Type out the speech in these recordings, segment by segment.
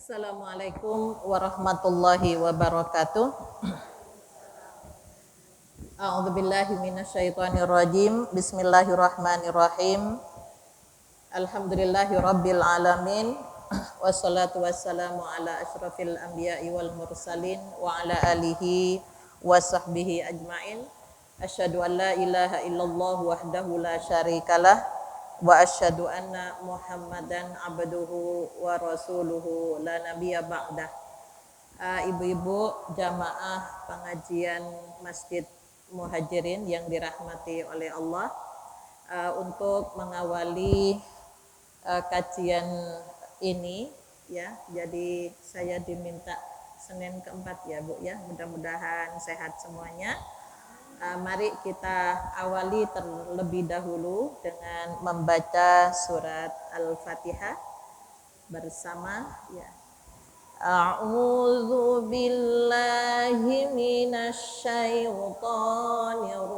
Assalamualaikum warahmatullahi wabarakatuh. A'udzubillahi minasyaitonirrajim. Bismillahirrahmanirrahim. Alhamdulillahi rabbil alamin. Wassalatu wassalamu ala asyrafil anbiya'i wal mursalin wa ala alihi wa sahbihi ajmain. Asyhadu an la ilaha illallah wahdahu la syarikalah wa asyhadu anna Muhammadan abduhu wa rasuluhu la nabiyya ba'dah. Ibu-ibu jamaah pengajian Masjid Muhajirin yang dirahmati oleh Allah, untuk mengawali kajian ini ya. Jadi saya diminta Senin keempat ya Bu ya. Mudah-mudahan sehat semuanya. Mari kita awali terlebih dahulu dengan membaca surat Al-Fatihah bersama ya. A'udzu billahi minasy syaithanir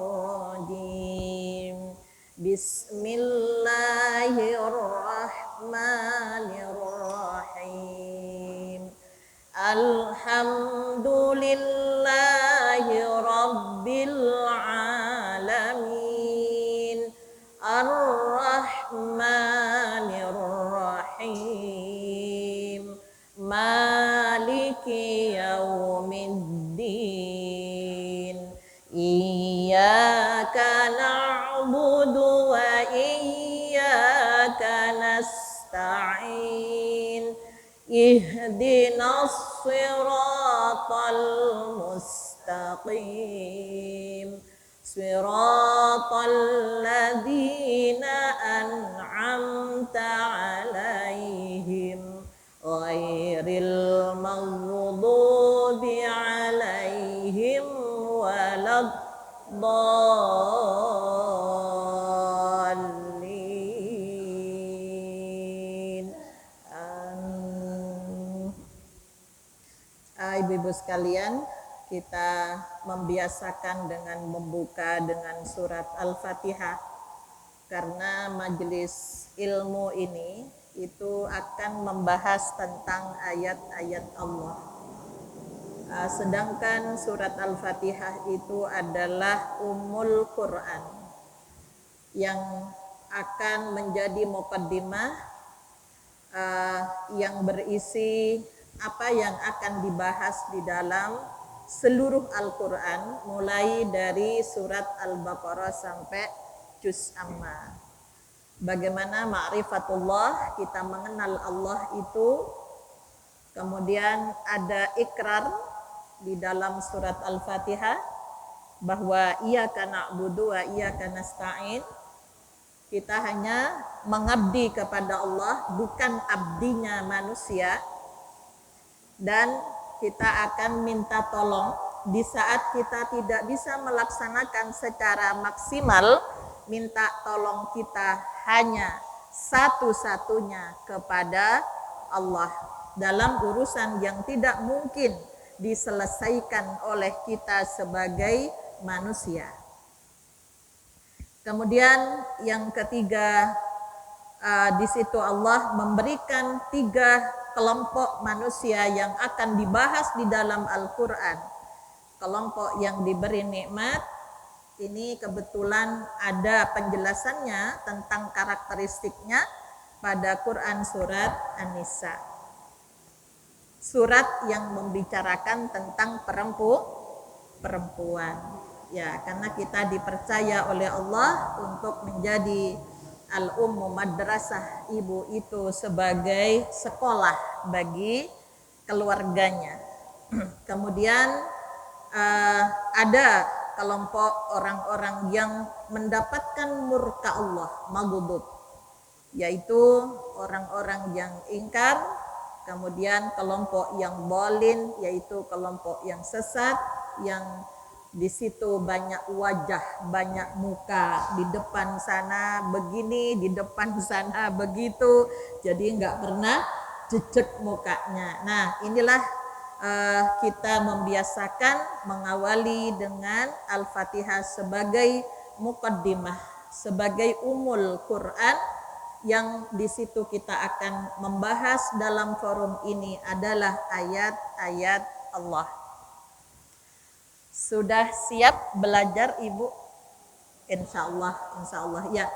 rajim. Bismillahirrahmanirrahim. Alhamdulillahi rabbil alamin. Ar-Rahmanir Rahim. Maliki yaumiddin. Iyyaka na'budu wa iyyaka nasta'in. Ihdinas siratal mustaqim. Siratal ladzina an'amta 'alaihim ghairil maghdubi 'alaihim waladdallin. Ibu-ibu sekalian, kita membiasakan dengan membuka dengan surat Al-Fatihah karena majelis ilmu ini itu akan membahas tentang ayat-ayat Allah. Sedangkan surat Al-Fatihah itu adalah Ummul Quran yang akan menjadi muqaddimah yang berisi apa yang akan dibahas di dalam seluruh Al-Quran, mulai dari surat Al-Baqarah sampai Juz Amma. Bagaimana ma'rifatullah, kita mengenal Allah itu. Kemudian ada ikrar di dalam surat Al-Fatihah bahwa iyyaka na'budu wa iyyaka nasta'in. Kita hanya mengabdi kepada Allah, bukan abdinya manusia. Dan kita akan minta tolong di saat kita tidak bisa melaksanakan secara maksimal. Minta tolong kita hanya satu-satunya kepada Allah dalam urusan yang tidak mungkin diselesaikan oleh kita sebagai manusia. Kemudian yang ketiga, di situ Allah memberikan 3 kelompok manusia yang akan dibahas di dalam Al-Quran. Kelompok yang diberi nikmat, ini kebetulan ada penjelasannya tentang karakteristiknya pada Quran surat An-Nisa. Surat yang membicarakan tentang perempuan. Ya, karena kita dipercaya oleh Allah untuk menjadi al-ummu madrasah, ibu itu sebagai sekolah bagi keluarganya. Kemudian ada kelompok orang-orang yang mendapatkan murka Allah, maghdub, yaitu orang-orang yang ingkar. Kemudian kelompok yang dhalin, yaitu kelompok yang sesat, yang di situ banyak wajah, banyak muka, di depan sana begini, di depan sana begitu, jadi nggak pernah jejak mukanya. Nah, inilah kita membiasakan mengawali dengan Al-Fatihah sebagai muqaddimah, sebagai Ummul Quran yang di situ kita akan membahas dalam forum ini adalah ayat-ayat Allah. Sudah siap belajar Ibu? Insya Allah ya.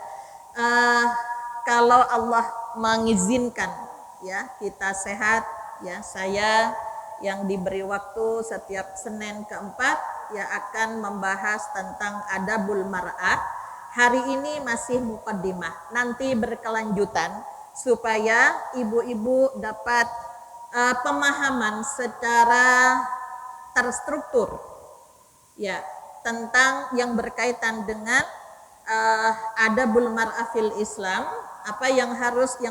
Kalau Allah mengizinkan ya kita sehat ya, saya yang diberi waktu setiap Senin keempat ya akan membahas tentang adabul mar'ah. Hari ini masih mukaddimah, nanti berkelanjutan supaya ibu-ibu dapat pemahaman secara terstruktur ya tentang yang berkaitan dengan adabul mar'ah fil Islam, apa yang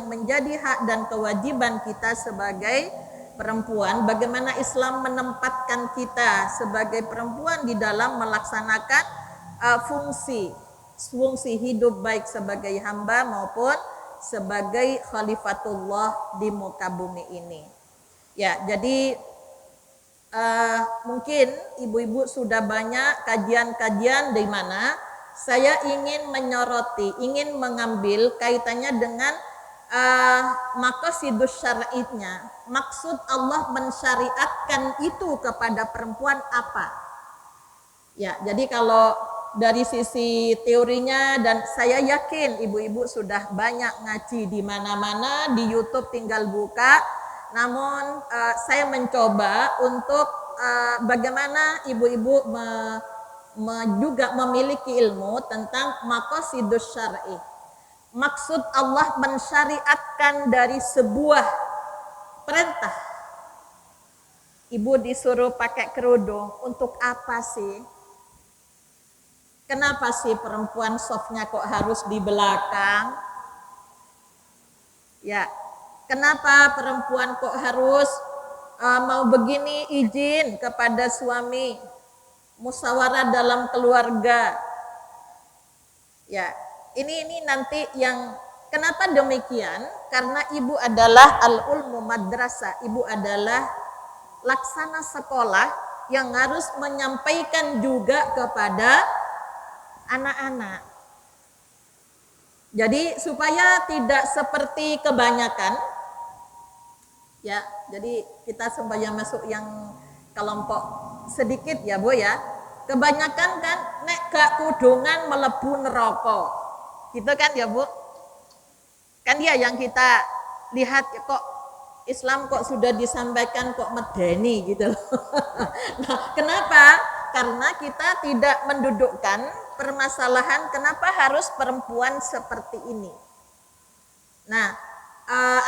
menjadi hak dan kewajiban kita sebagai perempuan, bagaimana Islam menempatkan kita sebagai perempuan di dalam melaksanakan fungsi hidup baik sebagai hamba maupun sebagai khalifatullah di muka bumi ini. Ya, jadi mungkin ibu-ibu sudah banyak kajian-kajian di mana saya ingin ingin mengambil kaitannya dengan maqasidus syar'iynya. Maksud Allah mensyariatkan itu kepada perempuan apa? Ya, jadi kalau dari sisi teorinya, dan saya yakin ibu-ibu sudah banyak ngaji di mana-mana, di YouTube tinggal buka. Namun saya mencoba untuk bagaimana ibu-ibu juga memiliki ilmu tentang maqasidus syar'i. Maksud Allah mensyariatkan dari sebuah perintah. Ibu disuruh pakai kerudung, untuk apa sih? Kenapa sih perempuan softnya kok harus di belakang? Ya, kenapa perempuan kok harus mau begini izin kepada suami? Musyawarah dalam keluarga. Ya, ini nanti yang kenapa demikian? Karena ibu adalah al-ulmu madrasah, ibu adalah laksana sekolah yang harus menyampaikan juga kepada anak-anak. Jadi supaya tidak seperti kebanyakan, ya. Jadi kita supaya masuk yang kelompok sedikit ya Bu ya. Kebanyakan kan nek gak kudungan melebu neraka. Gitu kan ya Bu? Kan dia yang kita lihat kok Islam kok sudah disampaikan kok medeni gitu loh. Nah, kenapa? Karena kita tidak mendudukkan permasalahan kenapa harus perempuan seperti ini. Nah,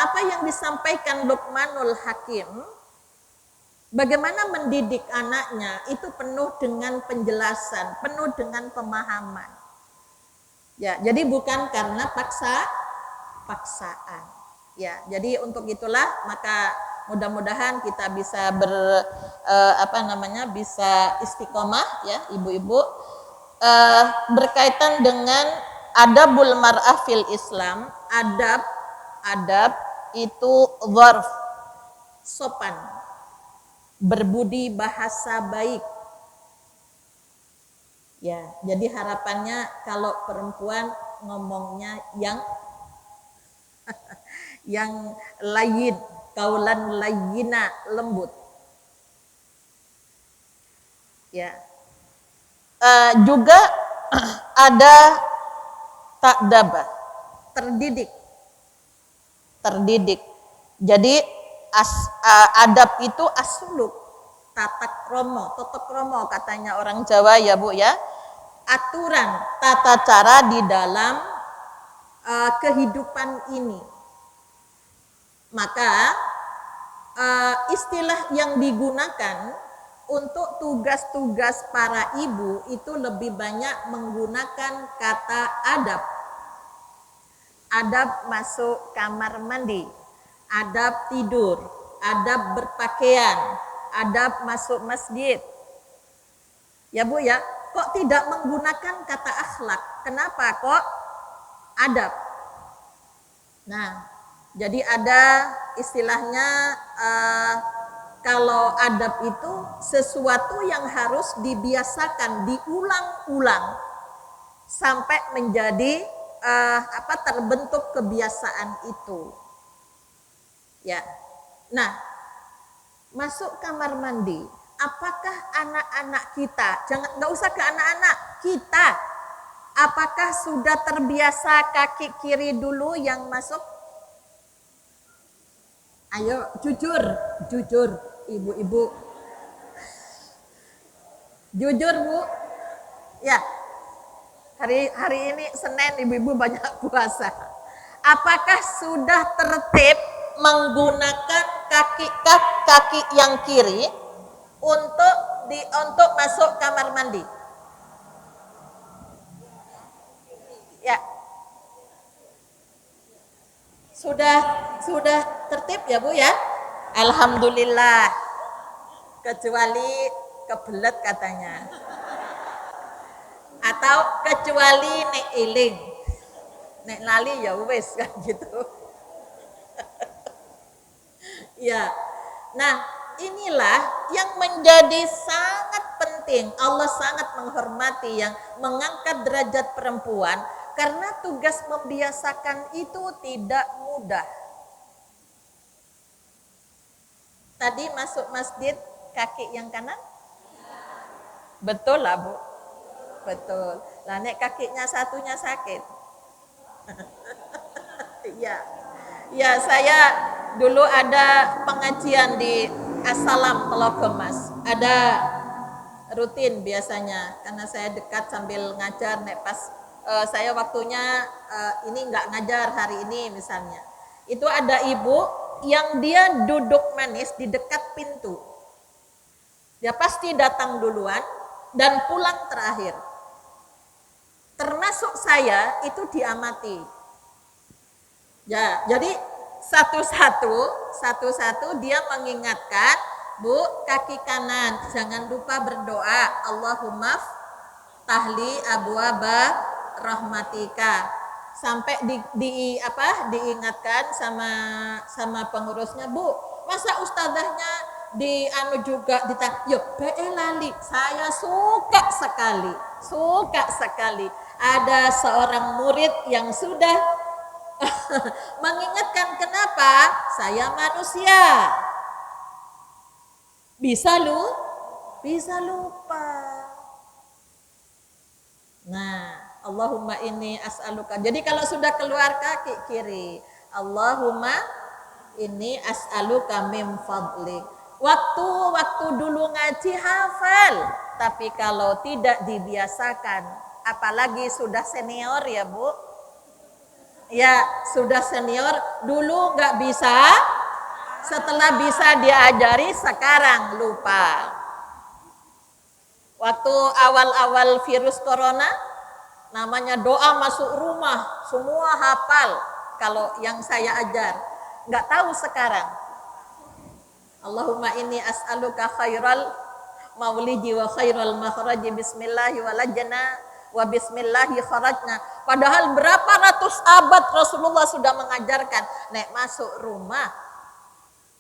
apa yang disampaikan Luqmanul Hakim, bagaimana mendidik anaknya itu penuh dengan penjelasan, penuh dengan pemahaman. Ya, jadi bukan karena paksaan. Ya, jadi untuk itulah maka mudah-mudahan kita bisa bisa istiqomah ya ibu-ibu berkaitan dengan adabul mar'ah fil Islam. Adab itu dzarf, sopan, berbudi bahasa baik. Ya, jadi harapannya kalau perempuan ngomongnya yang layin, kaulan layyina, lembut. Ya. Juga ada ta'daba, terdidik. Jadi adab itu asuluk, tata kromo katanya orang Jawa ya Bu ya. Aturan, tata cara di dalam kehidupan ini. Maka istilah yang digunakan untuk tugas-tugas para ibu itu lebih banyak menggunakan kata adab. Adab masuk kamar mandi, adab tidur, adab berpakaian, adab masuk masjid. Ya Bu ya, kok tidak menggunakan kata akhlak? Kenapa kok adab? Nah, jadi ada istilahnya kalau adab itu sesuatu yang harus dibiasakan, diulang-ulang sampai menjadi terbentuk kebiasaan itu. Ya. Nah, masuk kamar mandi. Apakah anak-anak kita, nggak usah ke anak-anak, kita, apakah sudah terbiasa kaki kiri dulu yang masuk? Ayo, jujur, ibu-ibu. Jujur, Bu. Ya, hari ini Senin, ibu-ibu banyak puasa. Apakah sudah tertib menggunakan kaki yang kiri untuk masuk kamar mandi? Ya. Sudah tertib ya, Bu ya? Alhamdulillah. Kecuali kebelet katanya. Atau kecuali nek iling. Nek lali ya wis kan gitu. Ya. Nah, inilah yang menjadi sangat penting. Allah sangat menghormati yang mengangkat derajat perempuan karena tugas membiasakan itu tidak mudah. Tadi masuk masjid kaki yang kanan? Betul lah, Bu. Betul. Lah nek kakinya satunya sakit. Iya. Ya, saya dulu ada pengajian di Assalam Telogomas. Ada rutin biasanya karena saya dekat sambil ngajar nek pas saya waktunya ini nggak ngajar hari ini misalnya. Itu ada ibu yang dia duduk manis di dekat pintu. Dia pasti datang duluan dan pulang terakhir. Termasuk saya itu diamati. Ya, jadi satu-satu dia mengingatkan, Bu, kaki kanan jangan lupa berdoa, Allahumma tahli abwaba rahmatika. Sampai diingatkan sama pengurusnya, Bu, masa ustazahnya juga ditanya, yuk lali. Saya suka sekali ada seorang murid yang sudah mengingatkan, kenapa? Saya manusia. Bisa lupa. Nah, Allahumma inni as'aluka. Jadi kalau sudah keluar kaki kiri, Allahumma inni as'aluka min fadlik. Waktu dulu ngaji hafal, tapi kalau tidak dibiasakan, apalagi sudah senior ya, Bu. Ya, sudah senior, dulu nggak bisa, setelah bisa diajari, sekarang lupa. Waktu awal-awal virus corona, namanya doa masuk rumah, semua hafal kalau yang saya ajar. Nggak tahu sekarang. Allahumma inni as'aluka khairal maulidi wa khairal makhraji bismillahi walajna wa bismillahi kharajna. Padahal berapa ratus abad Rasulullah sudah mengajarkan, nek masuk rumah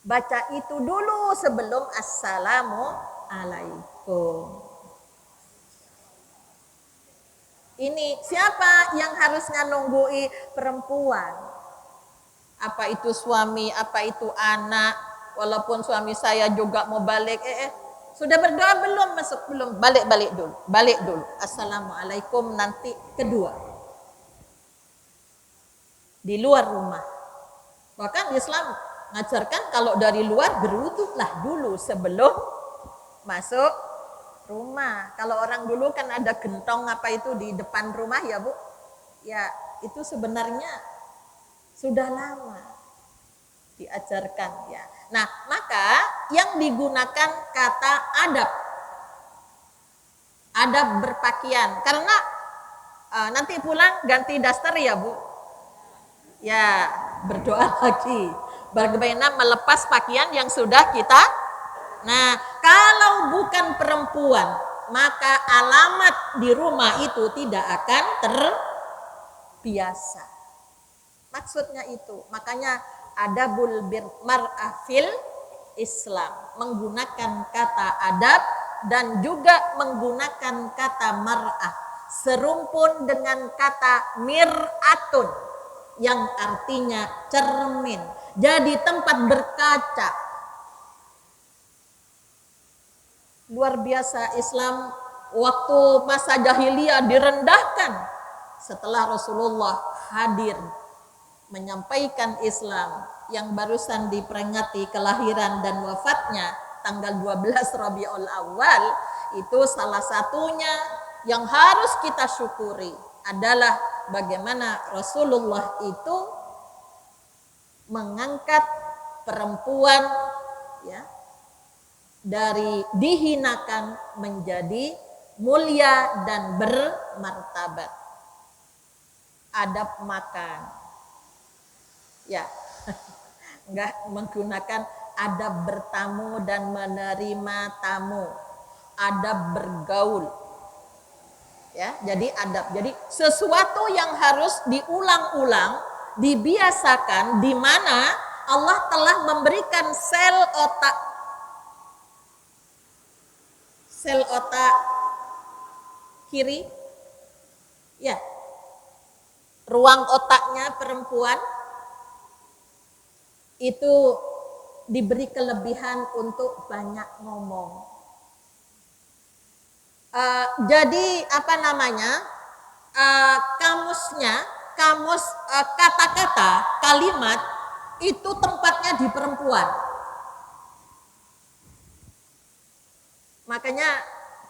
baca itu dulu sebelum assalamu alaikum. Ini siapa yang harusnya nunggui? Perempuan. Apa itu suami, apa itu anak. Walaupun suami saya juga mau balik, sudah berdoa belum? Masuk belum? Balik dulu. Assalamualaikum nanti kedua. Di luar rumah. Bahkan Islam ngajarkan kalau dari luar berwudhulah dulu sebelum masuk rumah. Kalau orang dulu kan ada gentong apa itu di depan rumah ya, Bu. Ya, itu sebenarnya sudah lama diajarkan ya. Nah, maka yang digunakan kata adab. Adab berpakaian. Karena nanti pulang ganti daster ya, Bu. Ya, berdoa lagi. Bagaimana melepas pakaian yang sudah kita. Nah, kalau bukan perempuan, maka alamat di rumah itu tidak akan terbiasa. Maksudnya itu. Makanya adabul mar'ah fil Islam, menggunakan kata adab dan juga menggunakan kata mar'ah. serumpun dengan kata mir'atun yang artinya cermin. Jadi tempat berkaca. Luar biasa Islam waktu masa jahiliyah direndahkan. Setelah Rasulullah hadir menyampaikan Islam yang barusan diperingati kelahiran dan wafatnya tanggal 12 Rabiul Awal, itu salah satunya yang harus kita syukuri adalah bagaimana Rasulullah itu mengangkat perempuan ya dari dihinakan menjadi mulia dan bermartabat. Adab makan. Ya. Enggak menggunakan adab bertamu dan menerima tamu. Adab bergaul. Ya, jadi adab. Jadi sesuatu yang harus diulang-ulang, dibiasakan di mana Allah telah memberikan sel otak kiri, ya, ruang otaknya perempuan itu diberi kelebihan untuk banyak ngomong. Jadi apa namanya, kamus kata-kata, kalimat itu tempatnya di perempuan. Makanya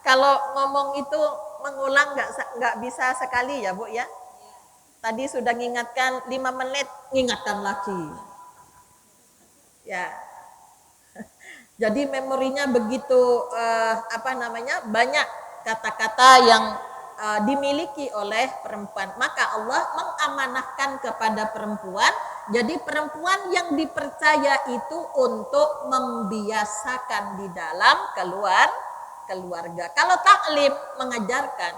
kalau ngomong itu mengulang nggak bisa sekali ya Bu ya. Tadi sudah ngingatkan 5 menit, ingatkan lagi. Ya. Jadi memorinya begitu banyak kata-kata yang dimiliki oleh perempuan. Maka Allah mengamanahkan kepada perempuan. Jadi perempuan yang dipercaya itu untuk membiasakan di dalam keluarga. Kalau taklim mengajarkan,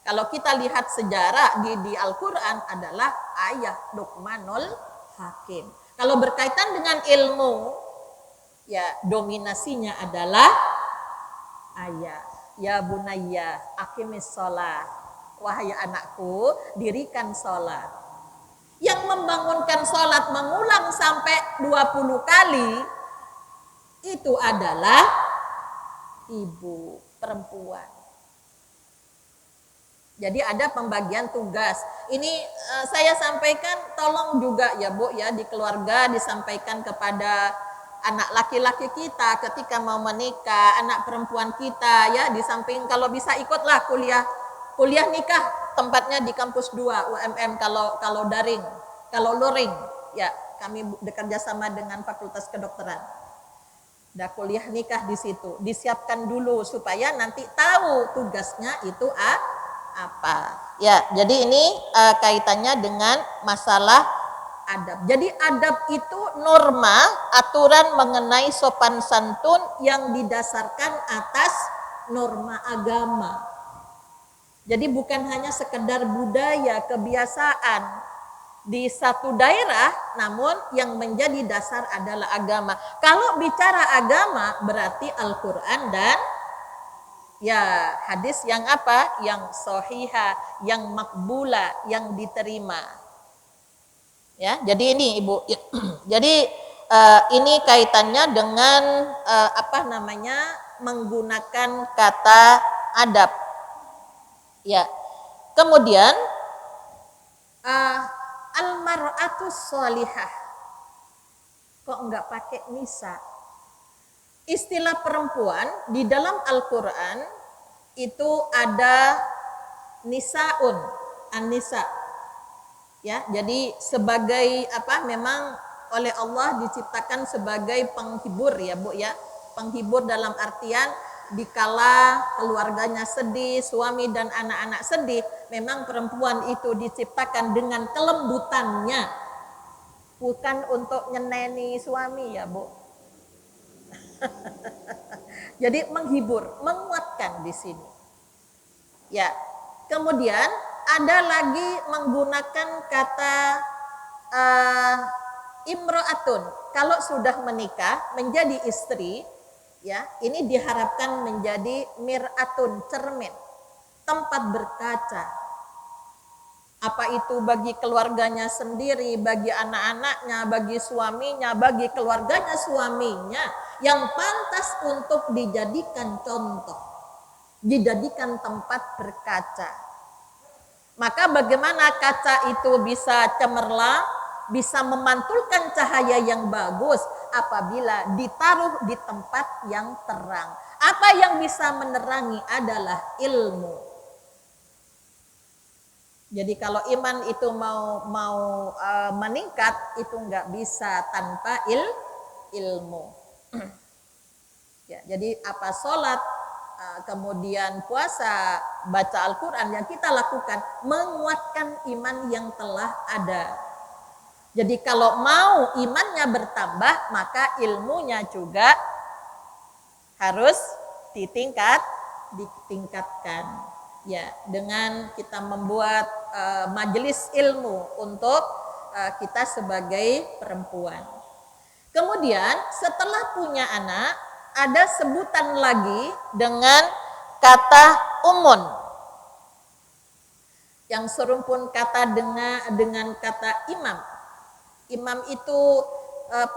kalau kita lihat sejarah di Al-Quran adalah ayah Luqmanul Hakim. Kalau berkaitan dengan ilmu, ya dominasinya adalah ayah. Ya bunayya, aqimis sholat. Wahai anakku, dirikan sholat. Yang membangunkan sholat mengulang sampai 20 kali, itu adalah ibu perempuan. Jadi ada pembagian tugas. Ini saya sampaikan, tolong juga ya Bu ya di keluarga disampaikan kepada anak laki-laki kita ketika mau menikah, anak perempuan kita ya, di samping kalau bisa ikutlah kuliah nikah, tempatnya di kampus 2 UMM kalau daring, kalau luring ya kami bekerja sama dengan Fakultas Kedokteran. Dah kuliah nikah di situ, disiapkan dulu supaya nanti tahu tugasnya itu apa. Ya, jadi ini kaitannya dengan masalah adab. Jadi adab itu norma, aturan mengenai sopan santun yang didasarkan atas norma agama. Jadi bukan hanya sekedar budaya, kebiasaan di satu daerah, namun yang menjadi dasar adalah agama. Kalau bicara agama berarti Al-Quran dan ya hadis yang apa? Yang sahihah, yang makbula, yang diterima. Ya, jadi ini Ibu. Jadi ini kaitannya dengan menggunakan kata adab. Ya. Kemudian al-mar'atus sholihah. Kok enggak pakai nisa? Istilah perempuan di dalam Al-Quran itu ada nisaun, an-nisa. Ya, jadi sebagai memang oleh Allah diciptakan sebagai penghibur ya Bu ya. Penghibur dalam artian dikala keluarganya sedih, suami dan anak-anak sedih, memang perempuan itu diciptakan dengan kelembutannya. Bukan untuk nyeneni suami ya Bu. Jadi menghibur, menguatkan di sini. Ya. Kemudian ada lagi menggunakan kata imro'atun. Kalau sudah menikah menjadi istri, ya, ini diharapkan menjadi mir'atun, cermin. tempat berkaca. Apa itu bagi keluarganya sendiri, bagi anak-anaknya, bagi suaminya, bagi keluarganya suaminya, yang pantas untuk dijadikan contoh, dijadikan tempat berkaca. Maka bagaimana kaca itu bisa cemerlang, bisa memantulkan cahaya yang bagus apabila ditaruh di tempat yang terang. Apa yang bisa menerangi adalah ilmu. Jadi kalau iman itu mau meningkat, itu nggak bisa tanpa ilmu. Ya, jadi apa sholat, kemudian puasa, baca Al-Quran yang kita lakukan menguatkan iman yang telah ada. Jadi kalau mau imannya bertambah, maka ilmunya juga harus ditingkatkan. Ya, dengan kita membuat majelis ilmu untuk kita sebagai perempuan. Kemudian setelah punya anak, ada sebutan lagi dengan kata umun, yang serumpun kata dengan kata imam. Imam itu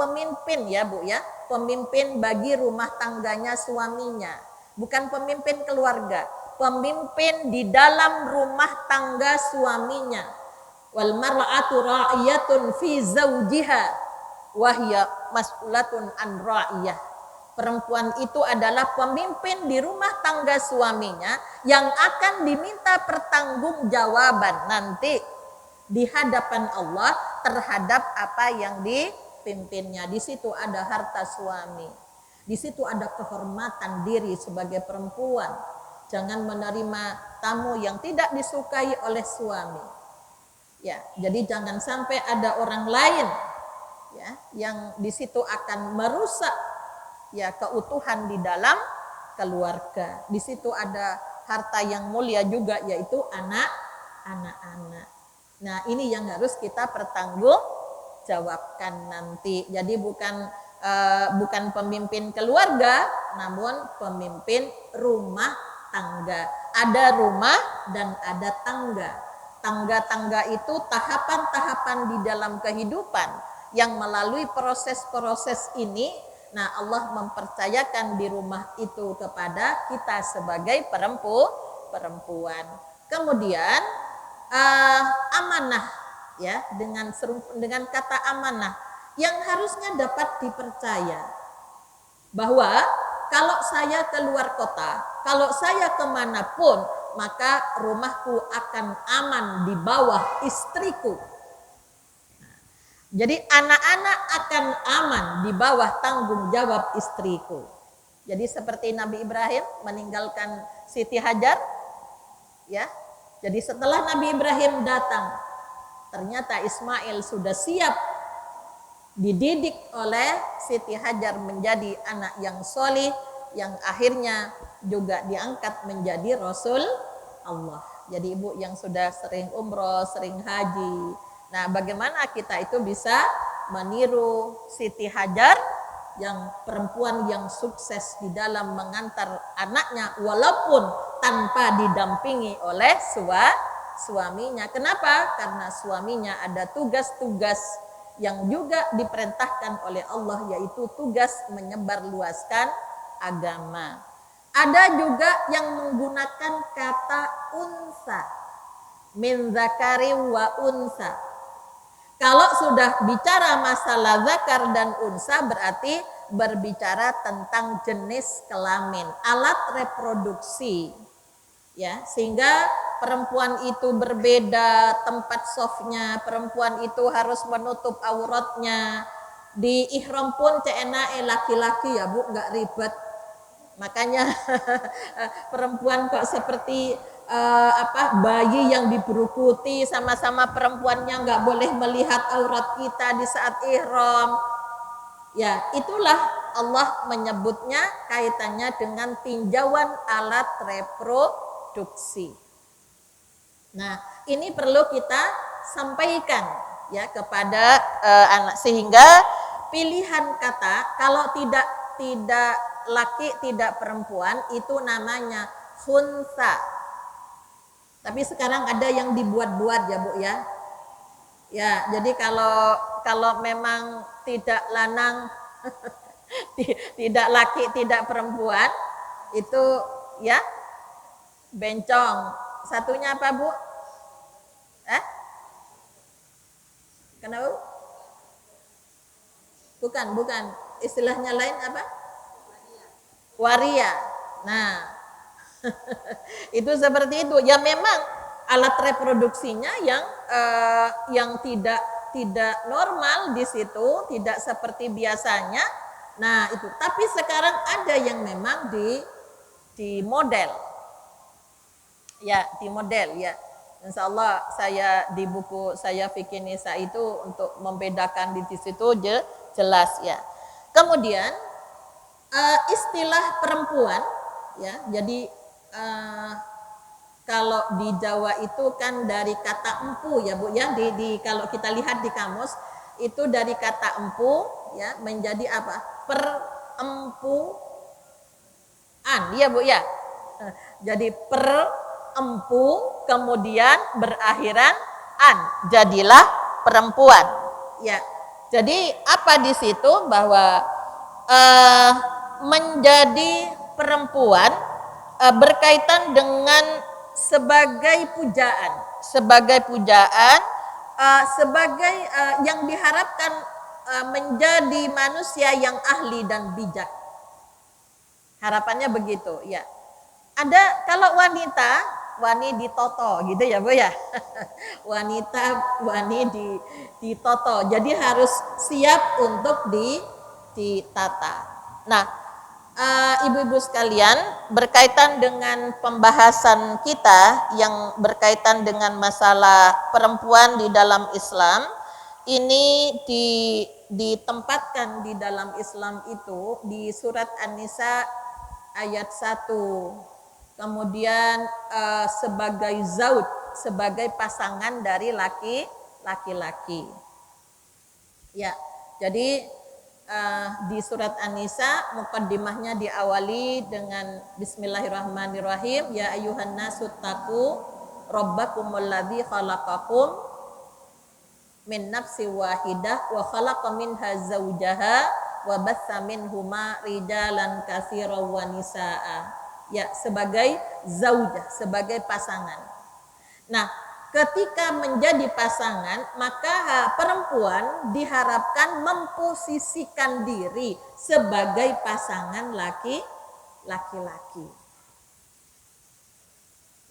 pemimpin ya Bu ya, pemimpin bagi rumah tangganya suaminya, bukan pemimpin keluarga, pemimpin di dalam rumah tangga suaminya. Wal mar'atu ra'iyatun fi zawjiha wa hiya mas'ulatun an ra'iyah. Perempuan itu adalah pemimpin di rumah tangga suaminya yang akan diminta pertanggungjawaban nanti di hadapan Allah terhadap apa yang dipimpinnya. Di situ ada harta suami, di situ ada kehormatan diri sebagai perempuan. Jangan menerima tamu yang tidak disukai oleh suami. Ya, jadi jangan sampai ada orang lain ya yang di situ akan merusak ya keutuhan di dalam keluarga. Di situ ada harta yang mulia juga, yaitu anak-anak. Nah, ini yang harus kita pertanggungjawabkan nanti. Jadi bukan pemimpin keluarga, namun pemimpin rumah tangga. Ada rumah dan ada tangga. Tangga-tangga itu tahapan-tahapan di dalam kehidupan yang melalui proses-proses ini, nah Allah mempercayakan di rumah itu kepada kita sebagai perempuan. Kemudian amanah ya, dengan kata amanah yang harusnya dapat dipercaya, bahwa kalau saya keluar kota, kalau saya kemanapun, maka rumahku akan aman di bawah istriku. Jadi anak-anak akan aman di bawah tanggung jawab istriku. Jadi seperti Nabi Ibrahim meninggalkan Siti Hajar, ya. Jadi setelah Nabi Ibrahim datang, ternyata Ismail sudah siap dididik oleh Siti Hajar menjadi anak yang solih, yang akhirnya juga diangkat menjadi Rasul Allah. Jadi ibu yang sudah sering umroh, sering haji, nah bagaimana kita itu bisa meniru Siti Hajar yang perempuan yang sukses di dalam mengantar anaknya walaupun tanpa didampingi oleh suaminya. Kenapa? Karena suaminya ada tugas-tugas yang juga diperintahkan oleh Allah, yaitu tugas menyebarluaskan agama. Ada juga yang menggunakan kata unsa, min zakari wa unsa. Kalau sudah bicara masalah zakar dan unsa, berarti berbicara tentang jenis kelamin, alat reproduksi. Ya, sehingga perempuan itu berbeda tempat softnya, perempuan itu harus menutup auratnya. Di ihram pun CNA laki-laki ya Bu, nggak ribet. Makanya perempuan kok seperti bayi yang diberukuti, sama-sama perempuannya nggak boleh melihat aurat kita di saat ihram. Ya, itulah Allah menyebutnya kaitannya dengan tinjauan alat reproduksi. Nah, ini perlu kita sampaikan ya kepada anak, sehingga pilihan kata kalau tidak laki tidak perempuan itu namanya khunsa. Tapi sekarang ada yang dibuat-buat ya Bu ya. Ya, jadi kalau memang tidak lanang, tidak laki, tidak perempuan, itu ya bencong. Satunya apa Bu? Kenapa? Bukan. Istilahnya lain apa? Waria. Nah, itu seperti itu. Ya memang alat reproduksinya yang tidak normal di situ, tidak seperti biasanya. Nah, itu. Tapi sekarang ada yang memang di model. Ya, di model ya. Insya Allah saya di buku saya Fikih Nisa itu untuk membedakan di situ jelas ya. Kemudian istilah perempuan ya. Jadi kalau di Jawa itu kan dari kata empu ya Bu ya. Kalau kita lihat di kamus itu dari kata empu ya menjadi apa? Perempuan ya Bu ya. Jadi empu kemudian berakhiran an, jadilah perempuan ya. Jadi apa di situ bahwa menjadi perempuan berkaitan dengan sebagai pujaan sebagai yang diharapkan menjadi manusia yang ahli dan bijak, harapannya begitu ya. Ada kalau wani ditoto gitu ya Bu ya. Wani ditoto. Jadi harus siap untuk ditata. Nah, ibu-ibu sekalian, berkaitan dengan pembahasan kita yang berkaitan dengan masalah perempuan di dalam Islam, ini ditempatkan di dalam Islam itu di surat An-Nisa ayat 1. Kemudian sebagai zauj, sebagai pasangan dari laki-laki. Ya, jadi di surat An-Nisa muqaddimahnya diawali dengan Bismillahirrahmanirrahim. Ya ayuhan nasu taqu rabbakumul ladzi khalaqakum min nafsin wahidah wa khalaqa minha zaujaha wa batsa minhuma rijalan katsiran wa nisaa. Ya, sebagai zaujah, sebagai pasangan. Nah, ketika menjadi pasangan, maka perempuan diharapkan memposisikan diri sebagai pasangan laki-laki.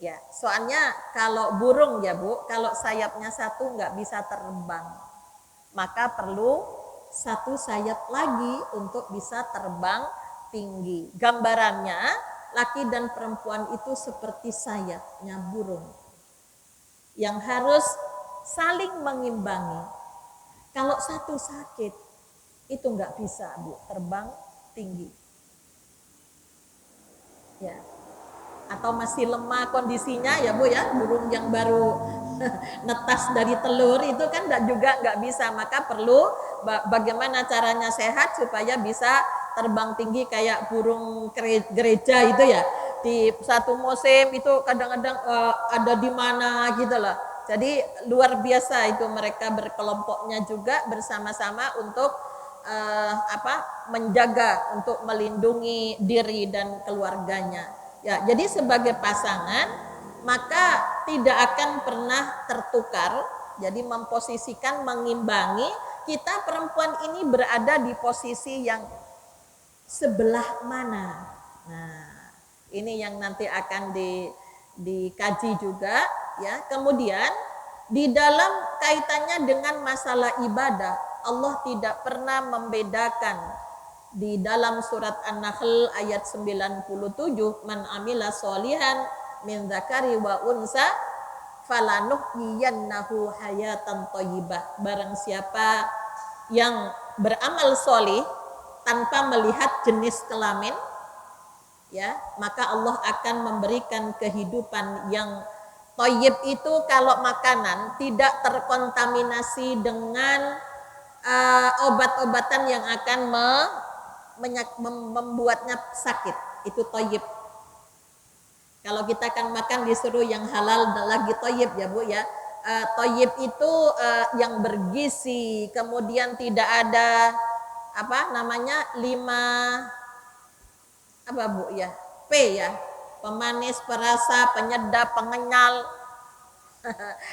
Ya, soalnya kalau burung ya Bu, kalau sayapnya satu nggak bisa terbang, maka perlu satu sayap lagi untuk bisa terbang tinggi. Gambarannya laki dan perempuan itu seperti sayapnya burung yang harus saling mengimbangi. Kalau satu sakit itu nggak bisa Bu terbang tinggi. Ya. Atau masih lemah kondisinya ya Bu ya, burung yang baru netas dari telur itu kan nggak bisa, maka perlu bagaimana caranya sehat supaya bisa terbang tinggi kayak burung gereja itu ya. Di satu musim itu kadang-kadang ada di mana gitu loh. Jadi luar biasa itu mereka berkelompoknya juga bersama-sama untuk menjaga, untuk melindungi diri dan keluarganya. Ya, jadi sebagai pasangan maka tidak akan pernah tertukar. Jadi memposisikan, mengimbangi, kita perempuan ini berada di posisi yang sebelah mana. Nah, ini yang nanti akan dikaji juga ya. Kemudian di dalam kaitannya dengan masalah ibadah, Allah tidak pernah membedakan. Di dalam surat An-Nahl ayat 97, man amila sholihan min dzakari wa unsa falanuhyiyannahu hayatan thayyibah. Barang siapa yang beramal solih tanpa melihat jenis kelamin, ya, maka Allah akan memberikan kehidupan yang thayyib. Itu kalau makanan tidak terkontaminasi dengan obat-obatan yang akan membuatnya sakit, itu thayyib. Kalau kita kan makan disuruh yang halal dan lagi toyib ya Bu ya. Toyib itu yang bergizi, kemudian tidak ada apa namanya 5 apa Bu ya, P ya, pemanis, perasa, penyedap, pengenyal.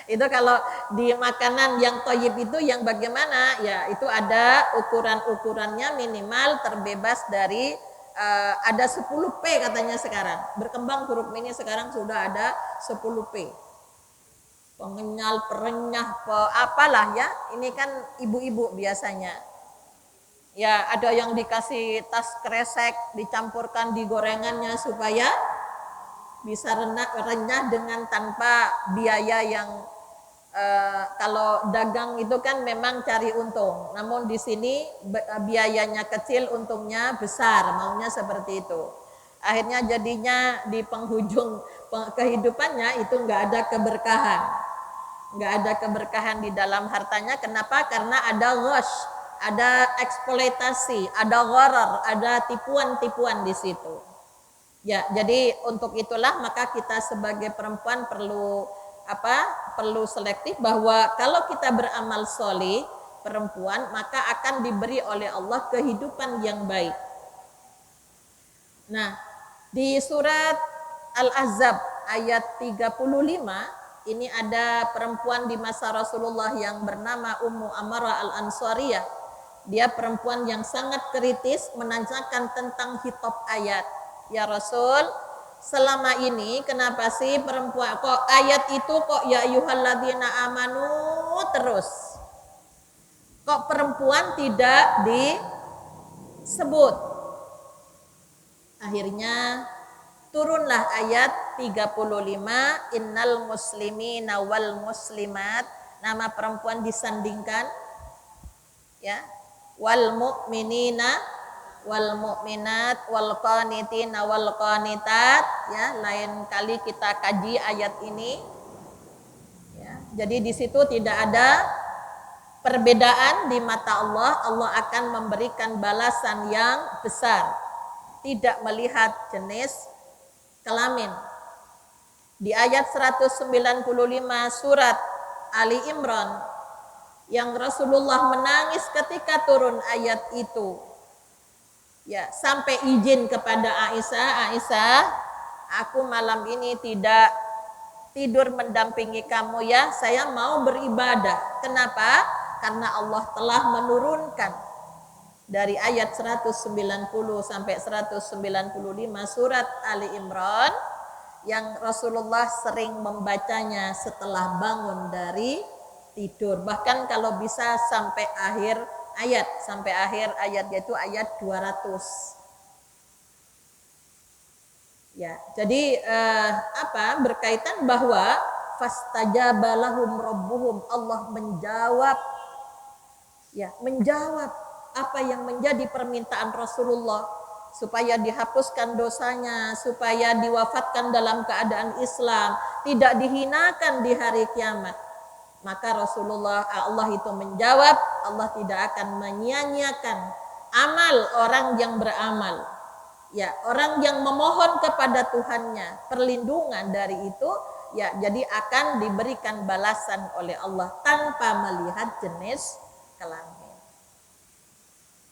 Itu kalau di makanan yang toyib itu yang bagaimana ya, itu ada ukuran-ukurannya, minimal terbebas dari ada 10 P katanya sekarang, berkembang huruf ini sekarang sudah ada 10 P, pengenyal, perenyah, apalah ya, ini kan ibu-ibu biasanya ya, ada yang dikasih tas kresek dicampurkan di gorengannya supaya bisa renyah dengan tanpa biaya yang kalau dagang itu kan memang cari untung, namun di sini biayanya kecil, untungnya besar, maunya seperti itu. Akhirnya jadinya di penghujung kehidupannya itu nggak ada keberkahan, nggak ada keberkahan di dalam hartanya. Kenapa? Karena ada ghosh, ada eksploitasi, ada gharar, ada tipuan-tipuan di situ. Ya, jadi untuk itulah maka kita sebagai perempuan perlu perlu selektif, bahwa kalau kita beramal soleh perempuan maka akan diberi oleh Allah kehidupan yang baik. Nah, di surat Al-Ahzab ayat 35 ini ada perempuan di masa Rasulullah yang bernama Ummu Amarah Al-Ansariyah. Dia perempuan yang sangat kritis menanyakan tentang hitop ayat. Ya Rasul, selama ini kenapa sih perempuan kok ayat itu kok ya ayyuhalladzina amanu terus? Kok perempuan tidak disebut? Akhirnya turunlah ayat 35, innal muslimina wal muslimat, nama perempuan disandingkan ya, wal mu'minina wal mu'minat wal qanitina wal qanitat ya, lain kali kita kaji ayat ini ya. Jadi di situ tidak ada perbedaan di mata Allah. Allah akan memberikan balasan yang besar, tidak melihat jenis kelamin. Di ayat 195 surat Ali Imran yang Rasulullah menangis ketika turun ayat itu. Ya, sampai izin kepada Aisyah, aku malam ini tidak tidur mendampingi kamu ya, saya mau beribadah. Kenapa? Karena Allah telah menurunkan dari ayat 190 sampai 195 surat Ali Imran yang Rasulullah sering membacanya setelah bangun dari tidur. Bahkan kalau bisa sampai akhir ayat, sampai akhir ayat, yaitu ayat 200. Ya, jadi berkaitan bahwa fastajaba lahum rabbuhum, Allah menjawab apa yang menjadi permintaan Rasulullah, supaya dihapuskan dosanya, supaya diwafatkan dalam keadaan Islam, tidak dihinakan di hari kiamat. Maka Allah itu menjawab, Allah tidak akan menyia-nyiakan amal orang yang beramal. Ya, orang yang memohon kepada Tuhannya perlindungan dari itu, ya, jadi akan diberikan balasan oleh Allah tanpa melihat jenis kelamin.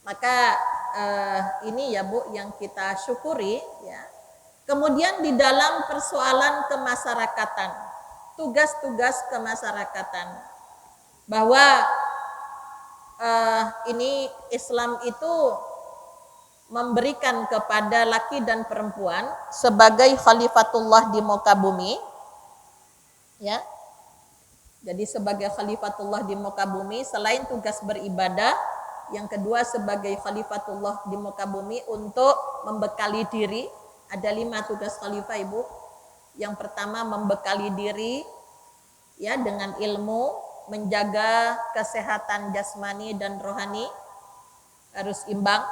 Maka ini ya Bu yang kita syukuri ya. Kemudian di dalam persoalan kemasyarakatan, tugas-tugas kemasyarakatan, bahwa ini Islam itu memberikan kepada laki dan perempuan sebagai khalifatullah di muka bumi ya. Jadi sebagai khalifatullah di muka bumi, selain tugas beribadah, yang kedua sebagai khalifatullah di muka bumi untuk membekali diri. Ada 5 tugas khalifah Ibu. Yang pertama membekali diri ya dengan ilmu, menjaga kesehatan jasmani dan rohani harus imbang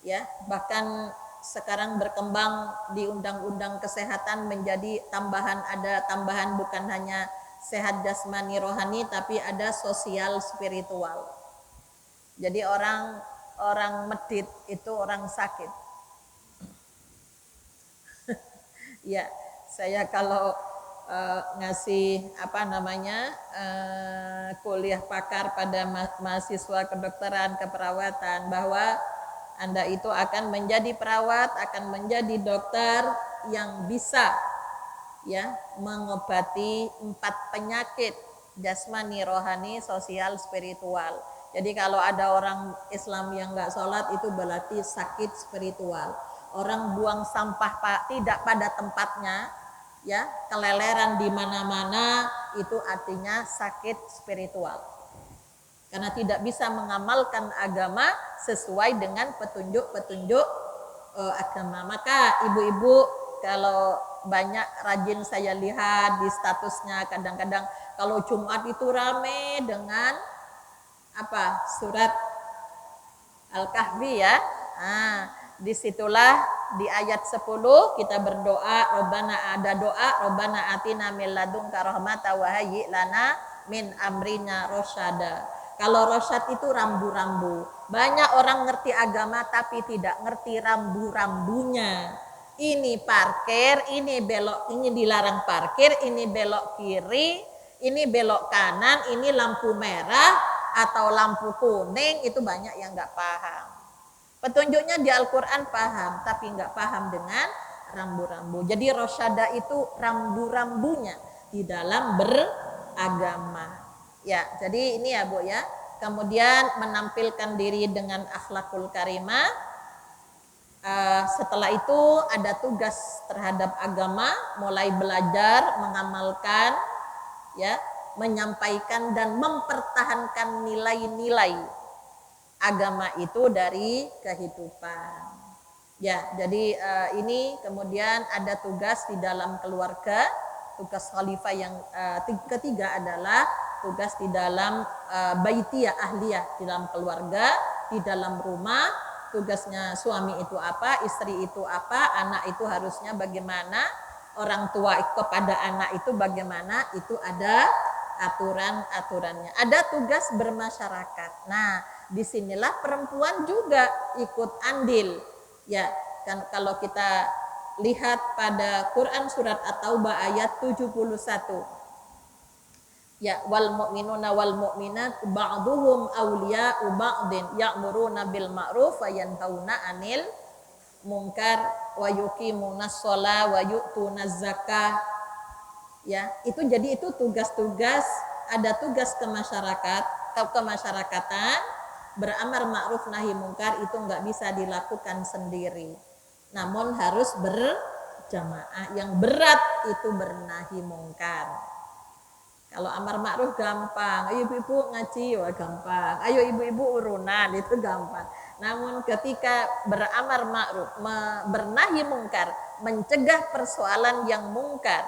ya. Bahkan sekarang berkembang di undang-undang kesehatan menjadi ada tambahan bukan hanya sehat jasmani rohani, tapi ada sosial spiritual. Jadi orang medit itu orang sakit. Ya, saya kalau ngasih kuliah pakar pada mahasiswa kedokteran keperawatan bahwa Anda itu akan menjadi perawat, akan menjadi dokter yang bisa ya mengobati 4 penyakit jasmani, rohani, sosial, spiritual. Jadi kalau ada orang Islam yang nggak sholat itu berarti sakit spiritual. Orang buang sampah tidak pada tempatnya, ya keleleran di mana-mana, itu artinya sakit spiritual. Karena tidak bisa mengamalkan agama sesuai dengan petunjuk-petunjuk agama. Maka ibu-ibu kalau banyak rajin saya lihat di statusnya, kadang-kadang kalau Jumat itu rame dengan surat Al-Kahfi ya. Nah, disitulah di ayat 10 kita berdoa, Robbana atina min ladunka rahmata wa hayyi lana min amrina rosyada. Kalau rosyad itu rambu-rambu. Banyak orang ngerti agama tapi tidak ngerti rambu-rambunya. Ini parkir, ini belok, ini dilarang parkir, ini belok kiri, ini belok kanan, ini lampu merah atau lampu kuning, itu banyak yang nggak paham. Petunjuknya di Al-Quran paham, tapi nggak paham dengan rambu-rambu. Jadi rosyada itu rambu-rambunya di dalam beragama. Ya, jadi ini ya Bu ya. Kemudian menampilkan diri dengan akhlakul karimah. Setelah itu ada tugas terhadap agama, mulai belajar, mengamalkan, ya, menyampaikan dan mempertahankan nilai-nilai agama itu dari kehidupan. Ya, jadi ini kemudian ada tugas di dalam keluarga. Tugas khalifah yang ketiga adalah tugas di dalam baitiyah ahliyah, di dalam keluarga, di dalam rumah. Tugasnya suami itu apa, istri itu apa, anak itu harusnya bagaimana, orang tua kepada anak itu bagaimana, itu ada aturan-aturannya. Ada tugas bermasyarakat. Nah, disinilah perempuan juga ikut andil. Ya, kan kalau kita lihat pada Quran surat At-Taubah ayat 71. Ya, wal mu'minuna wal mu'minat ba'duhum awliya'u ba'din ya'muruna bil ma'ruf wa yanhauna 'anil munkar wa yuqimunas shalah wa yu'tunaz zakah. Ya, itu jadi itu tugas-tugas, ada tugas kemasyarakatan, beramar ma'ruf nahi mungkar itu enggak bisa dilakukan sendiri. Namun harus berjamaah. Yang berat itu bernahi mungkar. Kalau amar ma'ruf gampang, ayo ibu-ibu ngaji ya gampang, ayo ibu-ibu urunan itu gampang. Namun ketika beramar ma'ruf, bernahi mungkar, mencegah persoalan yang mungkar,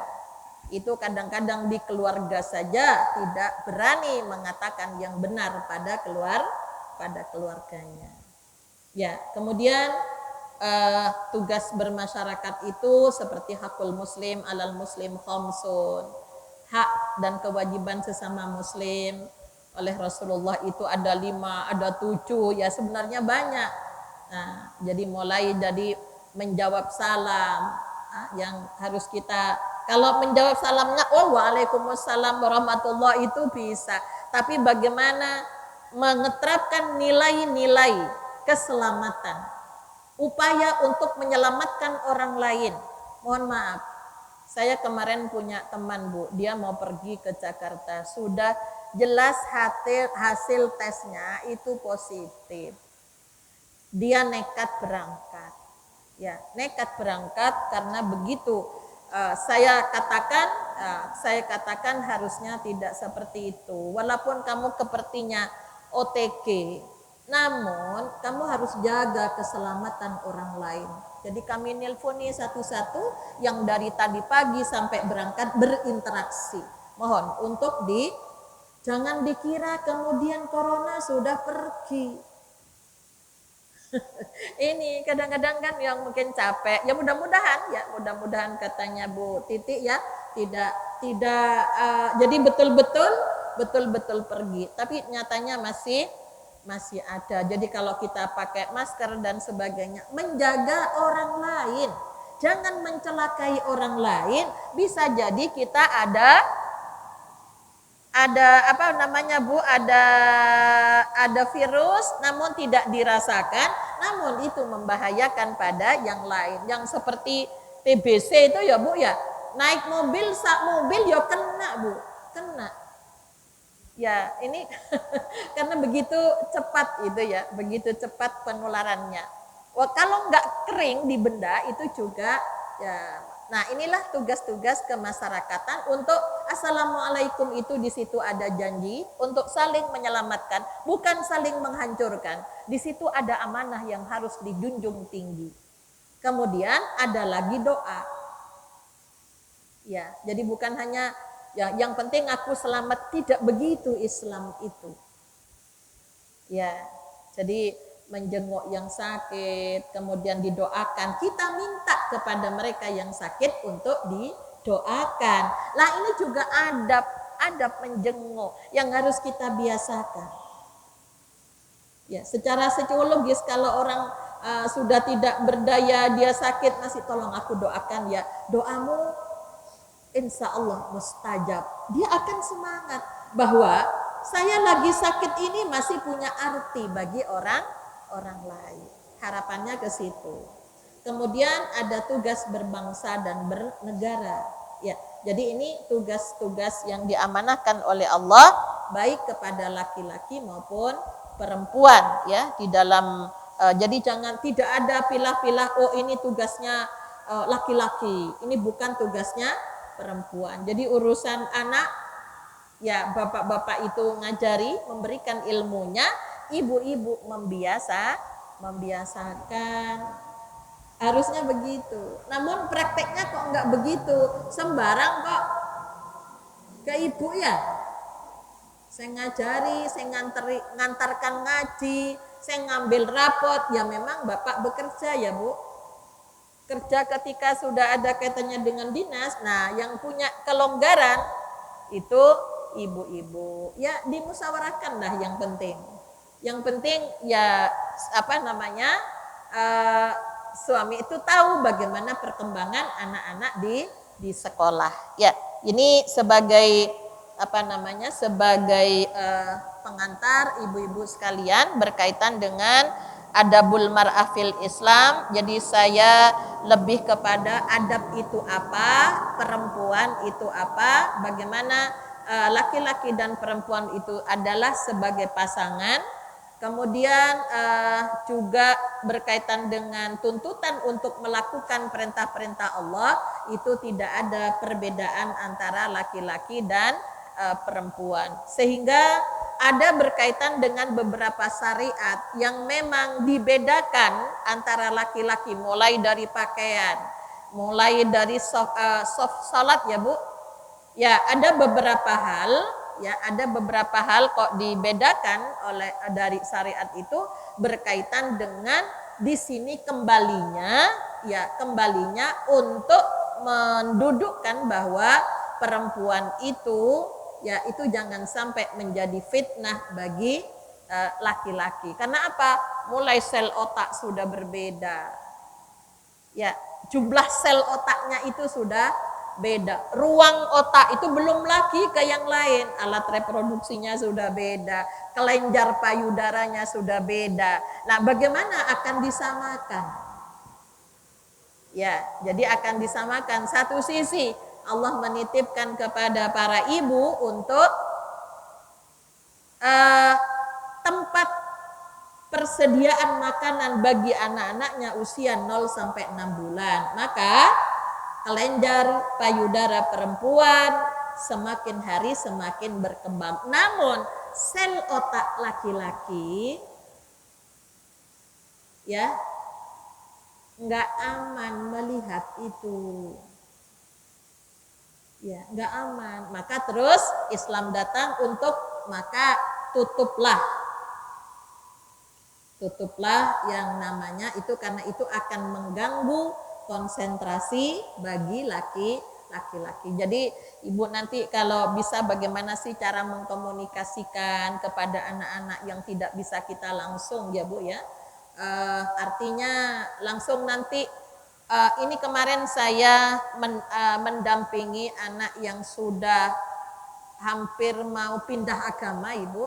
itu kadang-kadang di keluarga saja tidak berani mengatakan yang benar pada keluarganya. Ya, kemudian tugas bermasyarakat itu seperti hakul muslim alal muslim khamsun. Hak dan kewajiban sesama muslim oleh Rasulullah itu ada 5, ada 7, ya sebenarnya banyak. Nah, jadi mulai dari menjawab salam, yang harus kita, kalau menjawab salamnya waalaikumsalam warahmatullahi itu bisa, tapi bagaimana mengeterapkan nilai-nilai keselamatan, upaya untuk menyelamatkan orang lain. Mohon maaf, saya kemarin punya teman Bu, dia mau pergi ke Jakarta, sudah jelas hasil tesnya itu positif. Dia nekat berangkat. Ya, nekat berangkat karena begitu saya katakan harusnya tidak seperti itu. Walaupun kamu sepertinya OTG, namun kamu harus jaga keselamatan orang lain. Jadi kami nelponi satu-satu yang dari tadi pagi sampai berangkat berinteraksi. Mohon untuk jangan dikira kemudian corona sudah pergi. Ini kadang-kadang kan yang mungkin capek. Ya mudah-mudahan katanya Bu Titi ya tidak jadi betul-betul pergi. Tapi nyatanya masih ada. Jadi kalau kita pakai masker dan sebagainya, menjaga orang lain. jangan mencelakai orang lain. Bisa jadi kita ada apa namanya Bu, ada virus namun tidak dirasakan, namun itu membahayakan pada yang lain. Yang seperti TBC itu ya Bu ya, naik mobil sak mobil ya kena Bu, kena. Ya ini karena begitu cepat itu ya, begitu cepat penularannya. Wah, kalau nggak kering di benda itu juga ya. Nah inilah tugas-tugas kemasyarakatan untuk assalamualaikum itu di situ ada janji untuk saling menyelamatkan, bukan saling menghancurkan. Di situ ada amanah yang harus dijunjung tinggi. Kemudian ada lagi doa. Ya, jadi bukan hanya ya, yang penting aku selamat, tidak begitu Islam itu. Ya, jadi menjenguk yang sakit, kemudian didoakan. Kita minta kepada mereka yang sakit untuk didoakan. Lah ini juga adab menjenguk yang harus kita biasakan. Ya, secara psikologis kalau orang sudah tidak berdaya, dia sakit, masih tolong aku doakan ya. Doamu insya Allah mustajab. Dia akan semangat bahwa saya lagi sakit ini masih punya arti bagi orang lain. Harapannya ke situ. Kemudian ada tugas berbangsa dan bernegara. Ya, jadi ini tugas-tugas yang diamanahkan oleh Allah baik kepada laki-laki maupun perempuan ya di dalam jadi jangan tidak ada pilah-pilah oh ini tugasnya laki-laki, ini bukan tugasnya perempuan. Jadi urusan anak ya bapak-bapak itu ngajari, memberikan ilmunya, ibu-ibu membiasakan. Harusnya begitu. Namun prakteknya kok enggak begitu. Sembarang kok ke ibu ya. Saya ngajari, saya ngantarkan ngaji, saya ngambil rapot, ya memang bapak bekerja ya Bu. Kerja ketika sudah ada kaitannya dengan dinas, nah yang punya kelonggaran itu ibu-ibu. Ya dimusyawarahkan lah yang penting. Yang penting ya apa namanya suami itu tahu bagaimana perkembangan anak-anak di sekolah. Ya ini sebagai apa namanya sebagai pengantar ibu-ibu sekalian berkaitan dengan adabul mar'ah fil Islam. Jadi saya lebih kepada adab itu apa, perempuan itu apa, bagaimana laki-laki dan perempuan itu adalah sebagai pasangan. Kemudian juga berkaitan dengan tuntutan untuk melakukan perintah-perintah Allah, itu tidak ada perbedaan antara laki-laki dan perempuan. Sehingga ada berkaitan dengan beberapa syariat yang memang dibedakan antara laki-laki, mulai dari pakaian, mulai dari soft salat ya Bu. Ya, ada beberapa hal, ya ada beberapa hal kok dibedakan oleh dari syariat itu berkaitan dengan di sini kembalinya untuk mendudukkan bahwa perempuan itu ya itu jangan sampai menjadi fitnah bagi laki-laki. Karena apa? Mulai sel otak sudah berbeda. Ya, jumlah sel otaknya itu sudah beda. Ruang otak itu belum lagi ke yang lain. Alat reproduksinya sudah beda. Kelenjar payudaranya sudah beda. Nah, bagaimana akan disamakan? Ya, jadi akan disamakan. Satu sisi Allah menitipkan kepada para ibu untuk tempat persediaan makanan bagi anak-anaknya usia 0 sampai 6 bulan. Maka kelenjar payudara perempuan semakin hari semakin berkembang. Namun sel otak laki-laki ya nggak aman melihat itu. Ya, nggak aman. Maka terus Islam datang untuk maka tutuplah yang namanya itu, karena itu akan mengganggu konsentrasi bagi laki-laki. Jadi ibu nanti kalau bisa bagaimana sih cara mengkomunikasikan kepada anak-anak yang tidak bisa kita langsung ya Bu ya. Artinya langsung nanti Ini kemarin saya mendampingi anak yang sudah hampir mau pindah agama, Ibu.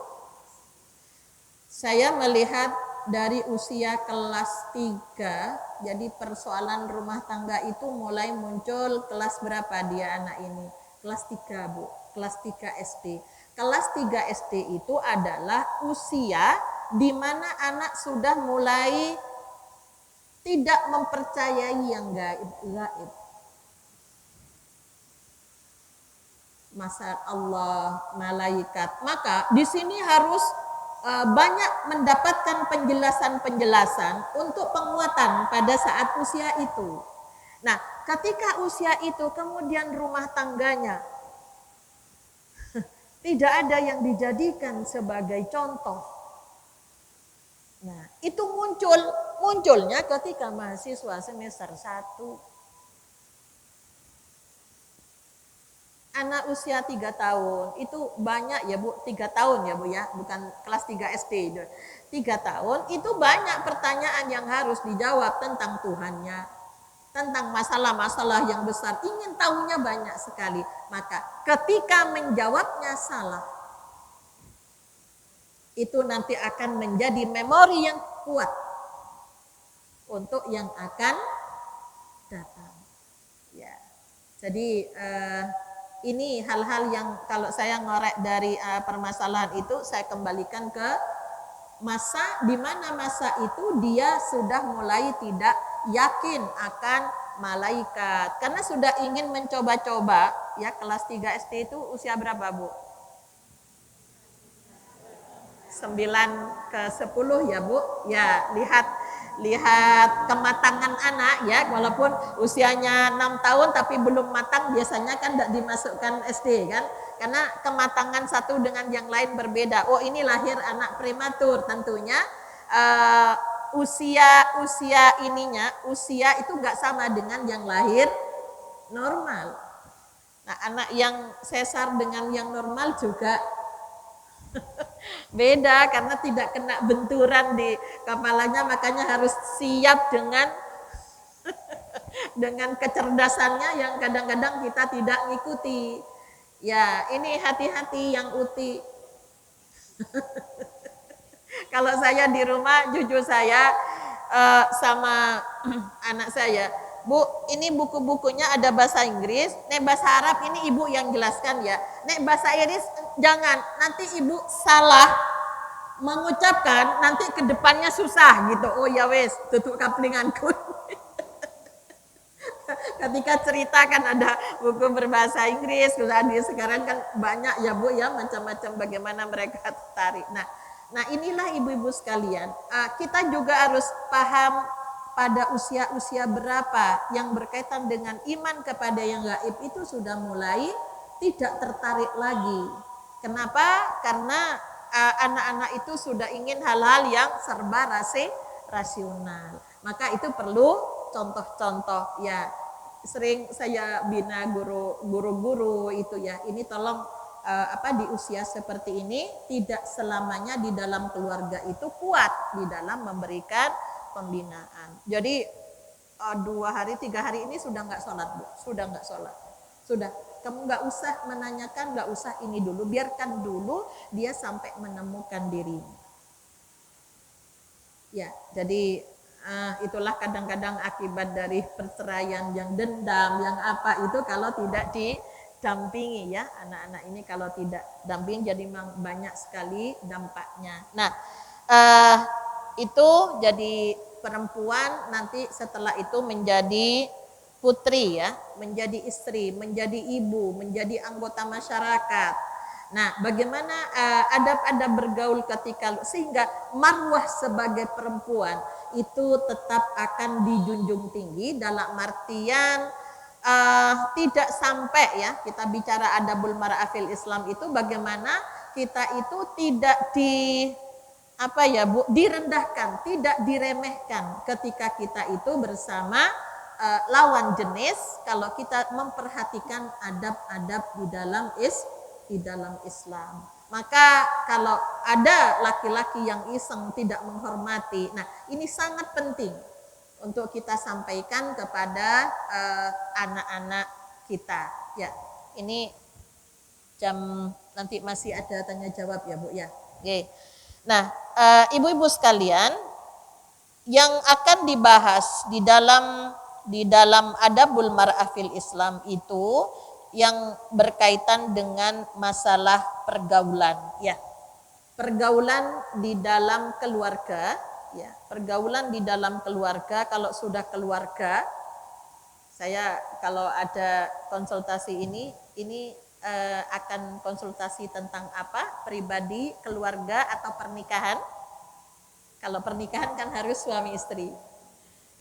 Saya melihat dari usia kelas 3, jadi persoalan rumah tangga itu mulai muncul kelas berapa dia anak ini? Kelas 3, Bu. Kelas 3 SD. Kelas 3 SD itu adalah usia di mana anak sudah mulai tidak mempercayai yang gaib. Masa Allah, malaikat. Maka di sini harus banyak mendapatkan penjelasan-penjelasan untuk penguatan pada saat usia itu. Nah, ketika usia itu kemudian rumah tangganya tidak ada yang dijadikan sebagai contoh. Nah, itu munculnya ketika mahasiswa semester 1. Anak usia 3 tahun, itu banyak ya Bu, 3 tahun ya Bu ya, bukan kelas 3 SD. 3 tahun itu banyak pertanyaan yang harus dijawab tentang Tuhannya, tentang masalah-masalah yang besar, ingin tahunya banyak sekali. Maka ketika menjawabnya salah, itu nanti akan menjadi memori yang kuat untuk yang akan datang. Ya, jadi ini hal-hal yang kalau saya ngorek dari permasalahan itu, saya kembalikan ke masa di mana masa itu dia sudah mulai tidak yakin akan malaikat karena sudah ingin mencoba-coba. Ya, kelas 3 SD itu usia berapa Bu? 9 ke 10 ya Bu. Ya, lihat kematangan anak ya, walaupun usianya 6 tahun tapi belum matang, biasanya kan tidak dimasukkan SD kan, karena kematangan satu dengan yang lain berbeda. Oh, ini lahir anak prematur, tentunya usia ininya, usia itu nggak sama dengan yang lahir normal. Nah, anak yang sesar dengan yang normal juga beda karena tidak kena benturan di kepalanya, makanya harus siap dengan kecerdasannya yang kadang-kadang kita tidak ngikuti. Ya, ini hati-hati yang uti. Kalau saya di rumah, jujur saya sama anak saya, Bu, ini buku-bukunya ada bahasa Inggris, nek bahasa Arab ini ibu yang jelaskan ya. Nek bahasa Inggris jangan, nanti ibu salah mengucapkan, nanti ke depannya susah gitu. Oh ya wes, tutup kaplinganku. Ketika cerita kan ada buku berbahasa Inggris, sekarang kan banyak ya Bu ya, macam-macam bagaimana mereka tertarik. Nah inilah ibu-ibu sekalian, kita juga harus paham pada usia-usia berapa yang berkaitan dengan iman kepada yang gaib itu sudah mulai tidak tertarik lagi. Kenapa? Karena anak-anak itu sudah ingin hal-hal yang serba rasional. Maka itu perlu contoh-contoh ya. Sering saya bina guru-guru itu ya. Ini tolong di usia seperti ini tidak selamanya di dalam keluarga itu kuat di dalam memberikan pembinaan. Jadi 2 hari 3 hari ini sudah nggak sholat Bu, sudah nggak sholat, sudah kamu nggak usah menanyakan, nggak usah ini dulu, biarkan dulu dia sampai menemukan dirinya. Ya, jadi itulah kadang-kadang akibat dari perceraian yang dendam, yang apa itu kalau tidak didampingi ya, anak-anak ini kalau tidak damping jadi banyak sekali dampaknya. Nah, itu jadi perempuan nanti setelah itu menjadi putri ya, menjadi istri, menjadi ibu, menjadi anggota masyarakat. Nah, bagaimana adab-adab bergaul ketika sehingga marwah sebagai perempuan itu tetap akan dijunjung tinggi dalam artian tidak sampai ya, kita bicara adabul mar'afil Islam itu bagaimana kita itu tidak direndahkan, tidak diremehkan ketika kita itu bersama lawan jenis kalau kita memperhatikan adab-adab di dalam Islam. Maka kalau ada laki-laki yang iseng tidak menghormati, nah ini sangat penting. untuk kita sampaikan kepada anak-anak kita. Ya, ini jam nanti masih ada tanya jawab ya Bu ya. Oke. Nah, ibu-ibu sekalian, yang akan dibahas di dalam adabul mar'ah fil Islam itu yang berkaitan dengan masalah pergaulan, ya. Pergaulan di dalam keluarga, ya. Pergaulan di dalam keluarga, kalau sudah keluarga, saya kalau ada konsultasi ini akan konsultasi tentang apa? Pribadi, keluarga atau pernikahan? Kalau pernikahan kan harus suami istri.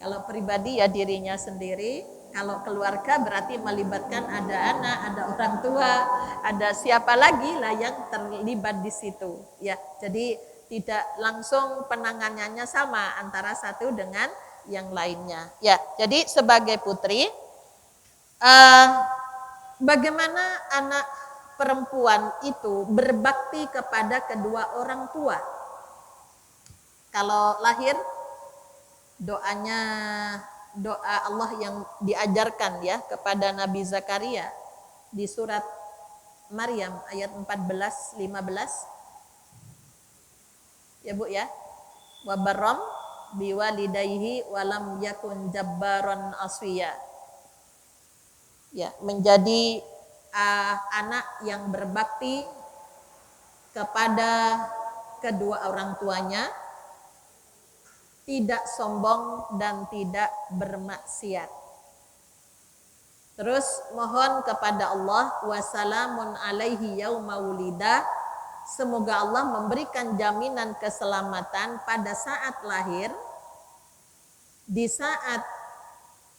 Kalau pribadi ya dirinya sendiri. Kalau keluarga berarti melibatkan ada anak, ada orang tua, ada siapa lagi lah yang terlibat di situ. Ya, jadi tidak langsung penanganannya sama antara satu dengan yang lainnya. Ya, jadi sebagai putri, bagaimana anak perempuan itu berbakti kepada kedua orang tua? Kalau lahir, doa Allah yang diajarkan ya kepada Nabi Zakaria di surat Maryam ayat 14-15. Ya Bu ya. Wa barram biwalidayhi walam yakun jabbaron aswiya. Ya, menjadi anak yang berbakti kepada kedua orang tuanya, tidak sombong dan tidak bermaksiat. Terus mohon kepada Allah, wassalamun alaihi yauma wulida, semoga Allah memberikan jaminan keselamatan pada saat lahir, di saat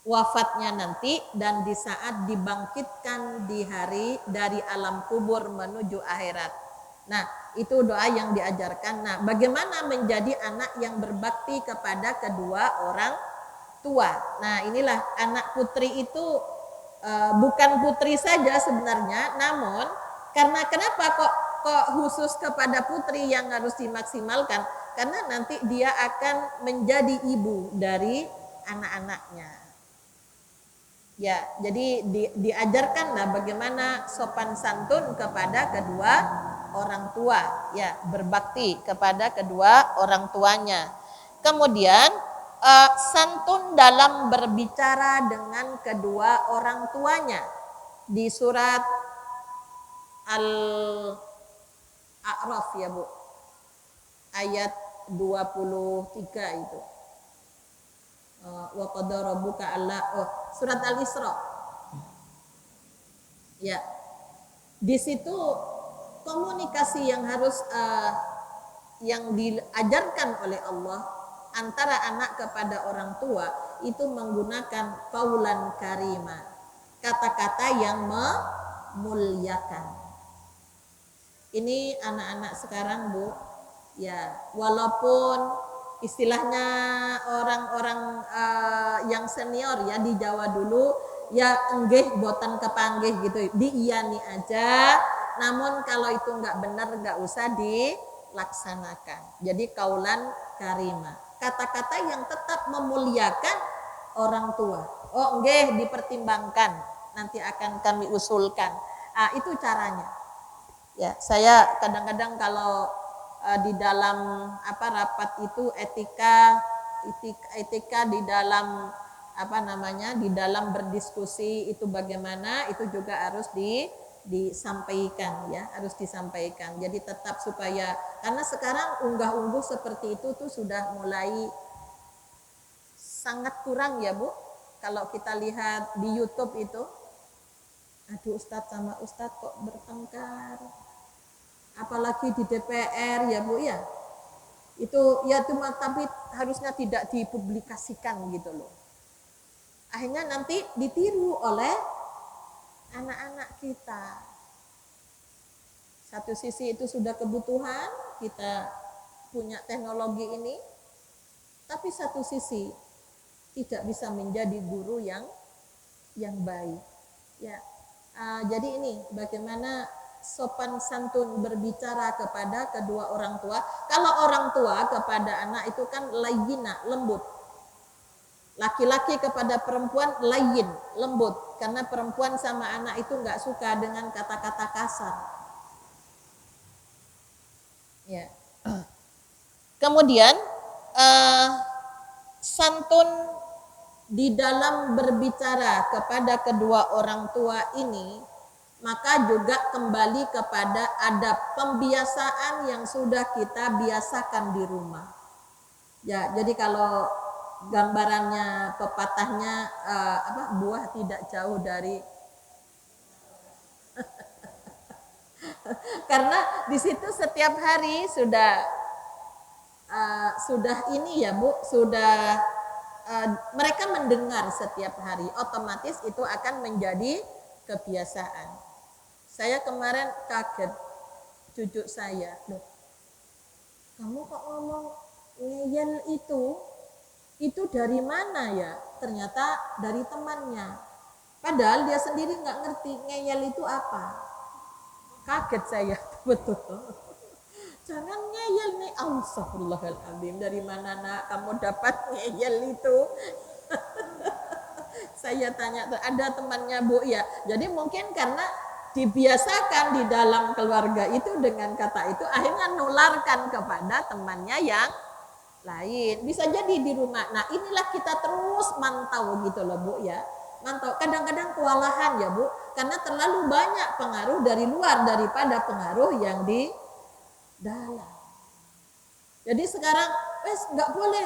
wafatnya nanti, dan di saat dibangkitkan di hari dari alam kubur menuju akhirat. Nah, itu doa yang diajarkan. Nah, bagaimana menjadi anak yang berbakti kepada kedua orang tua? Nah, inilah anak putri itu bukan putri saja sebenarnya, namun karena kenapa kok khusus kepada putri yang harus dimaksimalkan? Karena nanti dia akan menjadi ibu dari anak-anaknya. Ya, jadi diajarkanlah bagaimana sopan santun kepada kedua orang tua, ya, berbakti kepada kedua orang tuanya. Kemudian santun dalam berbicara dengan kedua orang tuanya di surat Al-A'raf ya Bu, ayat 23 itu. Wa qadara rabbuka alla surat Al-Isra. Ya. Di situ komunikasi yang harus yang diajarkan oleh Allah antara anak kepada orang tua itu menggunakan qaulan karima, kata-kata yang memuliakan. Ini anak-anak sekarang Bu, ya, walaupun istilahnya orang-orang yang senior ya di Jawa dulu ya enggih boten kepanggih gitu, diiyani aja, namun kalau itu enggak benar enggak usah dilaksanakan. Jadi kaulan karima, kata-kata yang tetap memuliakan orang tua. Oh enggih, dipertimbangkan, nanti akan kami usulkan. Itu caranya. Ya, saya kadang-kadang kalau di dalam rapat itu etika di dalam di dalam berdiskusi itu bagaimana, itu juga harus disampaikan ya, harus disampaikan. Jadi tetap supaya, karena sekarang unggah-ungguh seperti itu tuh sudah mulai sangat kurang ya Bu. Kalau kita lihat di YouTube itu, aduh Ustadz sama Ustadz kok bertengkar, apalagi di DPR ya Bu ya, itu ya cuma, tapi harusnya tidak dipublikasikan gitu loh, akhirnya nanti ditiru oleh anak-anak kita. Satu sisi itu sudah kebutuhan, kita punya teknologi ini, tapi satu sisi tidak bisa menjadi guru yang baik ya. Jadi ini bagaimana sopan santun berbicara kepada kedua orang tua. Kalau orang tua kepada anak itu kan layyina, lembut. Laki-laki kepada perempuan layin, lembut. Karena perempuan sama anak itu nggak suka dengan kata-kata kasar. Ya. Kemudian santun di dalam berbicara kepada kedua orang tua ini, maka juga kembali kepada adab pembiasaan yang sudah kita biasakan di rumah. Ya, jadi kalau gambarannya pepatahnya buah tidak jauh dari karena di situ setiap hari sudah ini ya Bu, sudah mereka mendengar setiap hari, otomatis itu akan menjadi kebiasaan. Saya kemarin kaget, cucu saya, loh, kamu kok ngomong ngeyel itu dari mana ya? Ternyata dari temannya. Padahal dia sendiri nggak ngerti ngeyel itu apa. Kaget saya, betul. Jangan ngeyel nih, astagfirullahaladzim. Dari mana nak kamu dapat ngeyel itu? Saya tanya, ada temannya Bu ya. Jadi mungkin karena dibiasakan di dalam keluarga itu dengan kata itu, akhirnya nularkan kepada temannya yang lain. Bisa jadi di rumah. Nah inilah kita terus mantau gitu loh Bu ya. Mantau. Kadang-kadang kewalahan ya Bu. Karena terlalu banyak pengaruh dari luar daripada pengaruh yang di dalam. Jadi sekarang nggak boleh,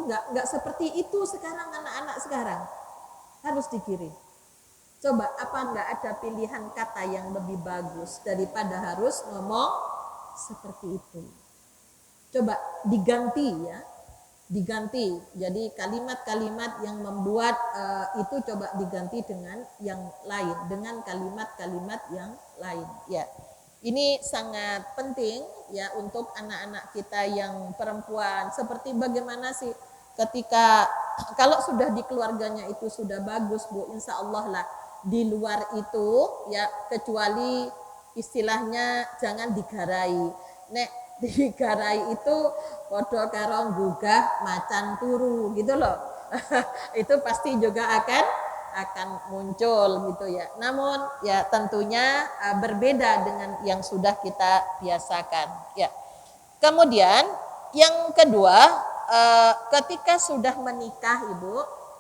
nggak seperti itu sekarang anak-anak sekarang. Harus dikirim. Coba apa nggak ada pilihan kata yang lebih bagus daripada harus ngomong seperti itu. Coba diganti ya, diganti. Jadi kalimat-kalimat yang membuat itu coba diganti dengan yang lain, dengan kalimat-kalimat yang lain. Ya, ini sangat penting ya untuk anak-anak kita yang perempuan. Seperti bagaimana sih ketika kalau sudah di keluarganya itu sudah bagus Bu, insya Allah lah. Di luar itu ya kecuali istilahnya jangan digarai. Nek digarai itu podo karo gugah macan turu gitu loh. Itu pasti juga akan muncul gitu ya. Namun ya tentunya berbeda dengan yang sudah kita biasakan ya. Kemudian yang kedua, ketika sudah menikah Ibu,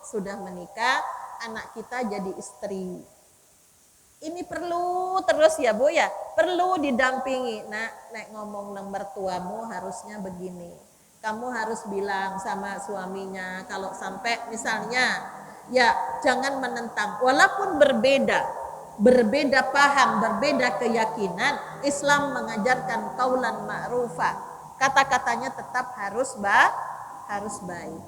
sudah menikah, anak kita jadi istri. Ini perlu terus ya Bu ya, perlu didampingi. Nah, nek ngomong nang mertuamu harusnya begini. Kamu harus bilang sama suaminya kalau sampai misalnya ya jangan menentang. Walaupun berbeda paham, berbeda keyakinan, Islam mengajarkan qaulan ma'rufa. Kata-katanya tetap harus baik.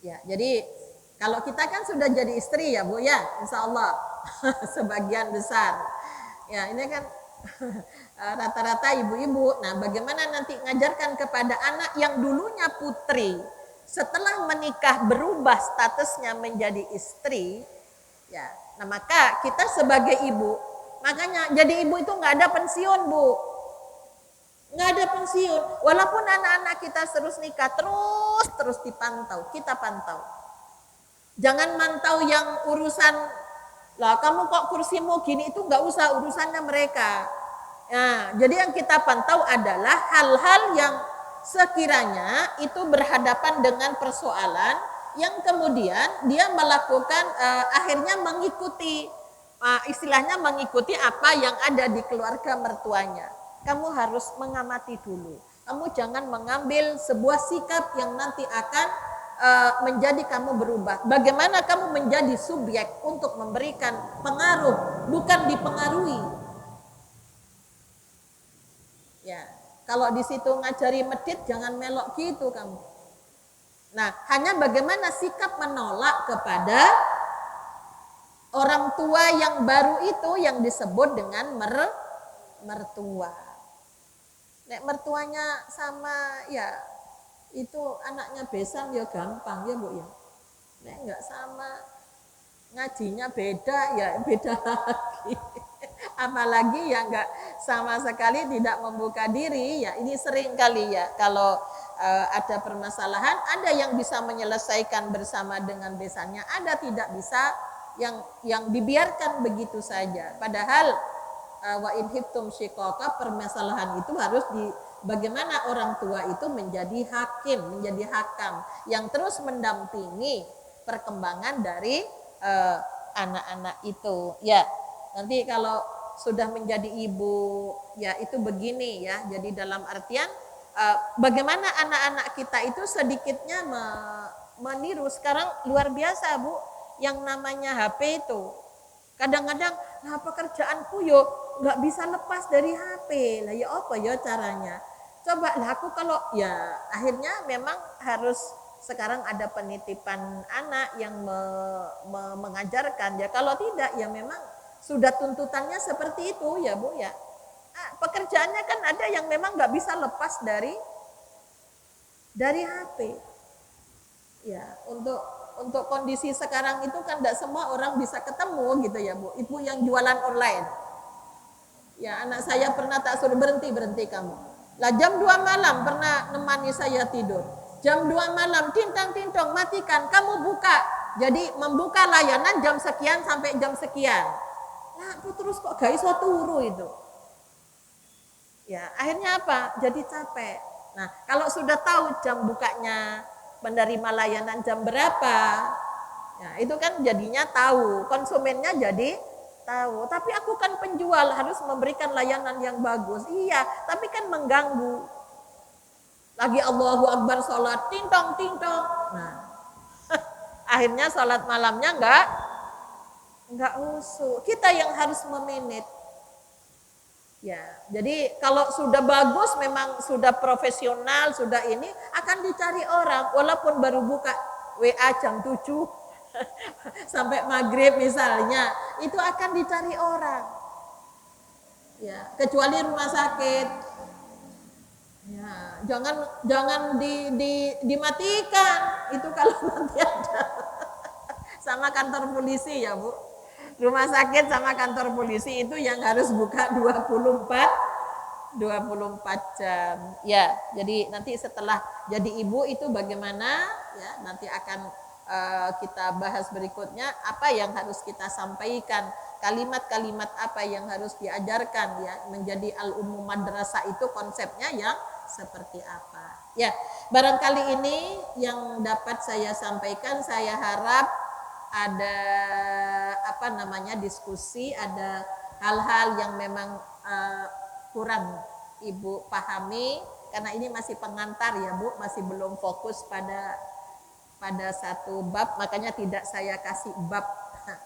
Ya, jadi kalau kita kan sudah jadi istri ya Bu ya, insya Allah sebagian besar. Ya ini kan rata-rata ibu-ibu. Nah bagaimana nanti ngajarkan kepada anak yang dulunya putri, setelah menikah berubah statusnya menjadi istri. Ya, nah maka kita sebagai ibu, makanya jadi ibu itu nggak ada pensiun Bu. Nggak ada pensiun. Walaupun anak-anak kita terus nikah, terus dipantau, kita pantau. Jangan mantau yang urusan, lah kamu kok kursimu gini, itu nggak usah urusannya mereka. Nah, jadi yang kita pantau adalah hal-hal yang sekiranya itu berhadapan dengan persoalan yang kemudian dia melakukan akhirnya mengikuti istilahnya mengikuti apa yang ada di keluarga mertuanya. Kamu harus mengamati dulu. Kamu jangan mengambil sebuah sikap yang nanti akan menjadi kamu berubah. Bagaimana kamu menjadi subjek untuk memberikan pengaruh, bukan dipengaruhi. Ya, kalau di situ ngajari medit jangan melok gitu kamu. Nah, hanya bagaimana sikap menolak kepada orang tua yang baru itu yang disebut dengan mertua. Nek mertuanya sama ya itu anaknya besan ya gampang ya Bu ya. Nek enggak sama ngajinya beda ya beda lagi. Apalagi yang enggak sama sekali tidak membuka diri ya ini sering kali ya kalau ada permasalahan, ada yang bisa menyelesaikan bersama dengan besannya, ada tidak bisa, yang dibiarkan begitu saja. Padahal wa in hibtum syiqaqa, permasalahan itu harus bagaimana orang tua itu menjadi hakim, menjadi hakam yang terus mendampingi perkembangan dari anak-anak itu. Ya, nanti kalau sudah menjadi ibu, ya itu begini ya. Jadi dalam artian bagaimana anak-anak kita itu sedikitnya meniru. Sekarang luar biasa Bu, yang namanya HP itu. Kadang-kadang, nah pekerjaanku yo nggak bisa lepas dari HP. Lah ya apa ya caranya? Coba lah aku kalau ya akhirnya memang harus sekarang ada penitipan anak yang mengajarkan ya. Kalau tidak ya memang sudah tuntutannya seperti itu ya Bu ya. Pekerjaannya kan ada yang memang nggak bisa lepas dari HP. Ya, untuk kondisi sekarang itu kan tidak semua orang bisa ketemu gitu ya Bu. Ibu yang jualan online. Ya, anak saya pernah tak suruh berhenti kamu. Lah jam 2 malam pernah nemani saya tidur. Jam 2 malam tintang-tintong matikan, kamu buka. Jadi membuka layanan jam sekian sampai jam sekian. Nah, aku terus kok gak iso turu itu. Ya, akhirnya apa? Jadi capek. Nah, kalau sudah tahu jam bukanya penerima layanan jam berapa, ya itu kan jadinya tahu, konsumennya jadi tahu. Tapi aku kan penjual, harus memberikan layanan yang bagus. Iya, tapi kan mengganggu. Lagi Allahu Akbar sholat, tintong. Nah, akhirnya sholat malamnya enggak usuh. Kita yang harus memanage. Ya, jadi kalau sudah bagus, memang sudah profesional, sudah ini akan dicari orang, walaupun baru buka WA jam 7 sampai maghrib misalnya, itu akan dicari orang. Ya, kecuali rumah sakit. Ya, jangan dimatikan. Itu kalau nanti ada sama kantor polisi ya, Bu. Rumah sakit sama kantor polisi itu yang harus buka 24 jam. Ya, jadi nanti setelah jadi ibu itu bagaimana ya, nanti akan kita bahas berikutnya apa yang harus kita sampaikan, kalimat-kalimat apa yang harus diajarkan ya, menjadi al-ummu madrasah itu konsepnya yang seperti apa. Ya, barangkali ini yang dapat saya sampaikan. Saya harap ada diskusi, ada hal-hal yang memang kurang Ibu pahami, karena ini masih pengantar ya Bu, masih belum fokus pada satu bab, makanya tidak saya kasih bab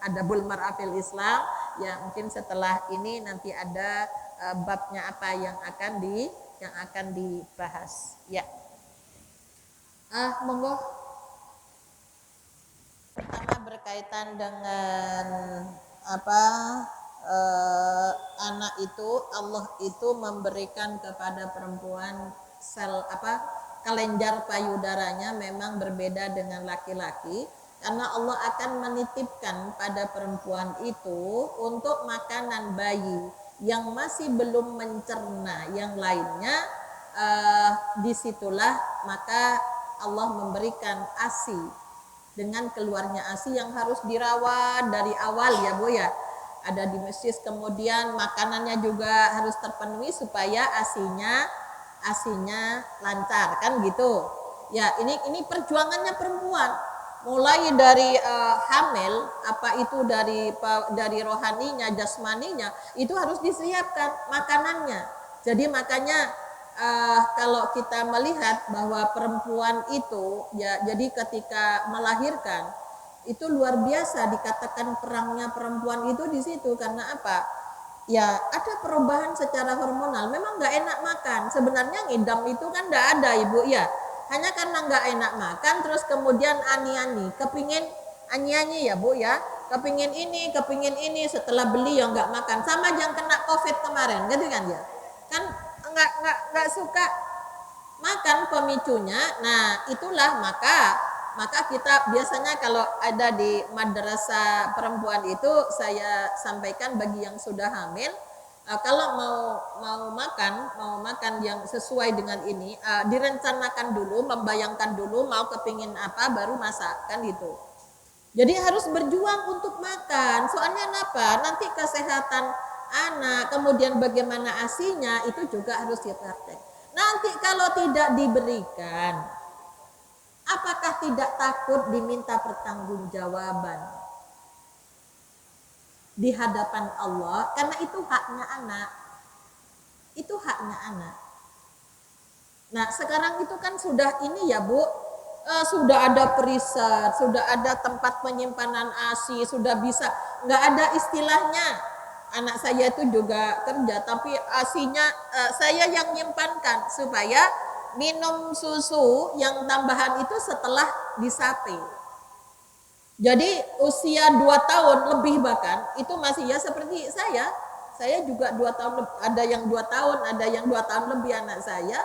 adabul mar'ah fil Islam ya. Mungkin setelah ini nanti ada babnya apa yang akan dibahas ya. Monggo. Pertama berkaitan dengan anak itu, Allah itu memberikan kepada perempuan kelenjar payudaranya memang berbeda dengan laki-laki, karena Allah akan menitipkan pada perempuan itu untuk makanan bayi yang masih belum mencerna yang lainnya. Disitulah maka Allah memberikan ASI. Dengan keluarnya ASI yang harus dirawat dari awal ya Bu ya. Ada di masjid, kemudian makanannya juga harus terpenuhi supaya ASInya lancar kan gitu. Ya, ini perjuangannya perempuan. Mulai dari hamil, apa itu dari rohaninya, jasmaninya, itu harus disiapkan makanannya. Jadi makanya kalau kita melihat bahwa perempuan itu ya, jadi ketika melahirkan itu luar biasa, dikatakan perangnya perempuan itu di situ. Karena apa? Ya ada perubahan secara hormonal, memang nggak enak makan. Sebenarnya ngidam itu kan nggak ada Ibu ya, hanya karena nggak enak makan, terus kemudian ani-ani, kepingin ani-ani ya Bu ya, kepingin ini, setelah beli ya nggak makan. Sama yang kena COVID kemarin, gitu kan ya, kan nggak suka makan pemicunya. Nah itulah maka kita biasanya kalau ada di madrasah perempuan itu saya sampaikan bagi yang sudah hamil, Kalau mau makan yang sesuai dengan ini, direncanakan dulu, membayangkan dulu mau kepingin apa, baru masak kan gitu. Jadi harus berjuang untuk makan. Soalnya apa? Nanti kesehatan anak, kemudian bagaimana ASINya itu juga harus dipraktek. Nanti kalau tidak diberikan, apakah tidak takut diminta pertanggungjawaban di hadapan Allah? Karena itu haknya anak. Itu haknya anak. Nah, sekarang itu kan sudah ini ya, Bu, sudah ada periset, sudah ada tempat penyimpanan ASI, sudah bisa, nggak ada istilahnya. Anak saya itu juga kerja, tapi ASINya saya yang nyimpankan supaya minum susu yang tambahan itu setelah disape. Jadi usia 2 tahun lebih bahkan itu masih ya seperti saya juga 2 tahun, ada yang 2 tahun, ada yang 2 tahun lebih anak saya,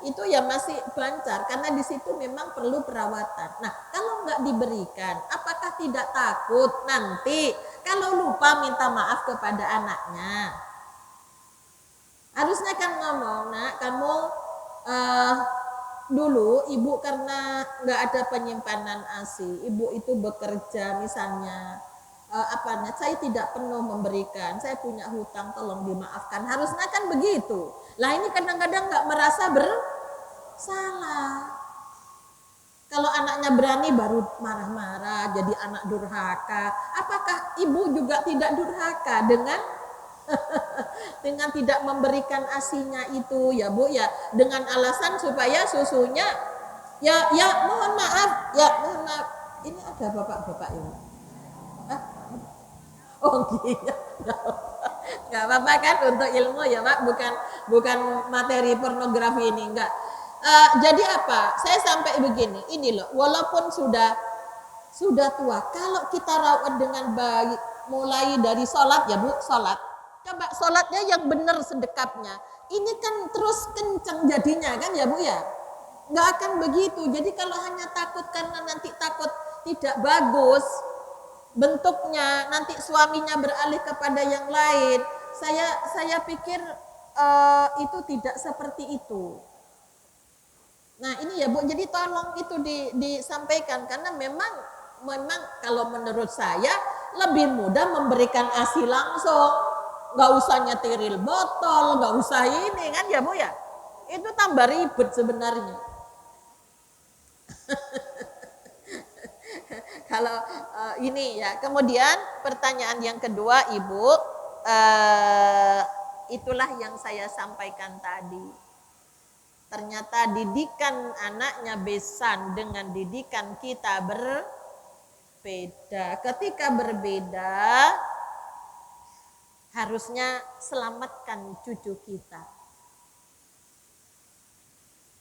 itu ya masih bancar karena di situ memang perlu perawatan. Nah, kalau nggak diberikan, apakah tidak takut nanti kalau lupa minta maaf kepada anaknya? Harusnya kan ngomong, nak kamu dulu ibu karena nggak ada penyimpanan ASI, ibu itu bekerja misalnya, saya tidak penuh memberikan, saya punya hutang, tolong dimaafkan. Harusnya kan begitu. Lah ini kadang-kadang nggak merasa bersalah. Kalau anaknya berani baru marah-marah, jadi anak durhaka. Apakah ibu juga tidak durhaka dengan dengan tidak memberikan ASINya itu ya Bu ya, dengan alasan supaya susunya ya mohon maaf ini ada bapak-bapak ini. Oh iya, nggak apa-apa kan untuk ilmu ya Pak, bukan materi pornografi ini, enggak. Jadi apa? Saya sampai begini, ini loh, walaupun sudah tua, kalau kita rawat dengan baik, mulai dari sholat ya Bu, sholat. Coba sholatnya yang benar sedekapnya. Ini kan terus kencang jadinya kan ya Bu ya. Nggak akan begitu. Jadi kalau hanya takut karena nanti takut tidak bagus bentuknya, nanti suaminya beralih kepada yang lain. Saya pikir itu tidak seperti itu. Nah ini ya Bu, jadi tolong itu disampaikan karena memang kalau menurut saya lebih mudah memberikan ASI langsung, nggak usah nyetiril botol, nggak usah ini kan ya Bu ya, itu tambah ribet sebenarnya. Kalau ini ya, kemudian pertanyaan yang kedua Ibu, itulah yang saya sampaikan tadi. Ternyata didikan anaknya besan dengan didikan kita berbeda. Ketika berbeda, harusnya selamatkan cucu kita.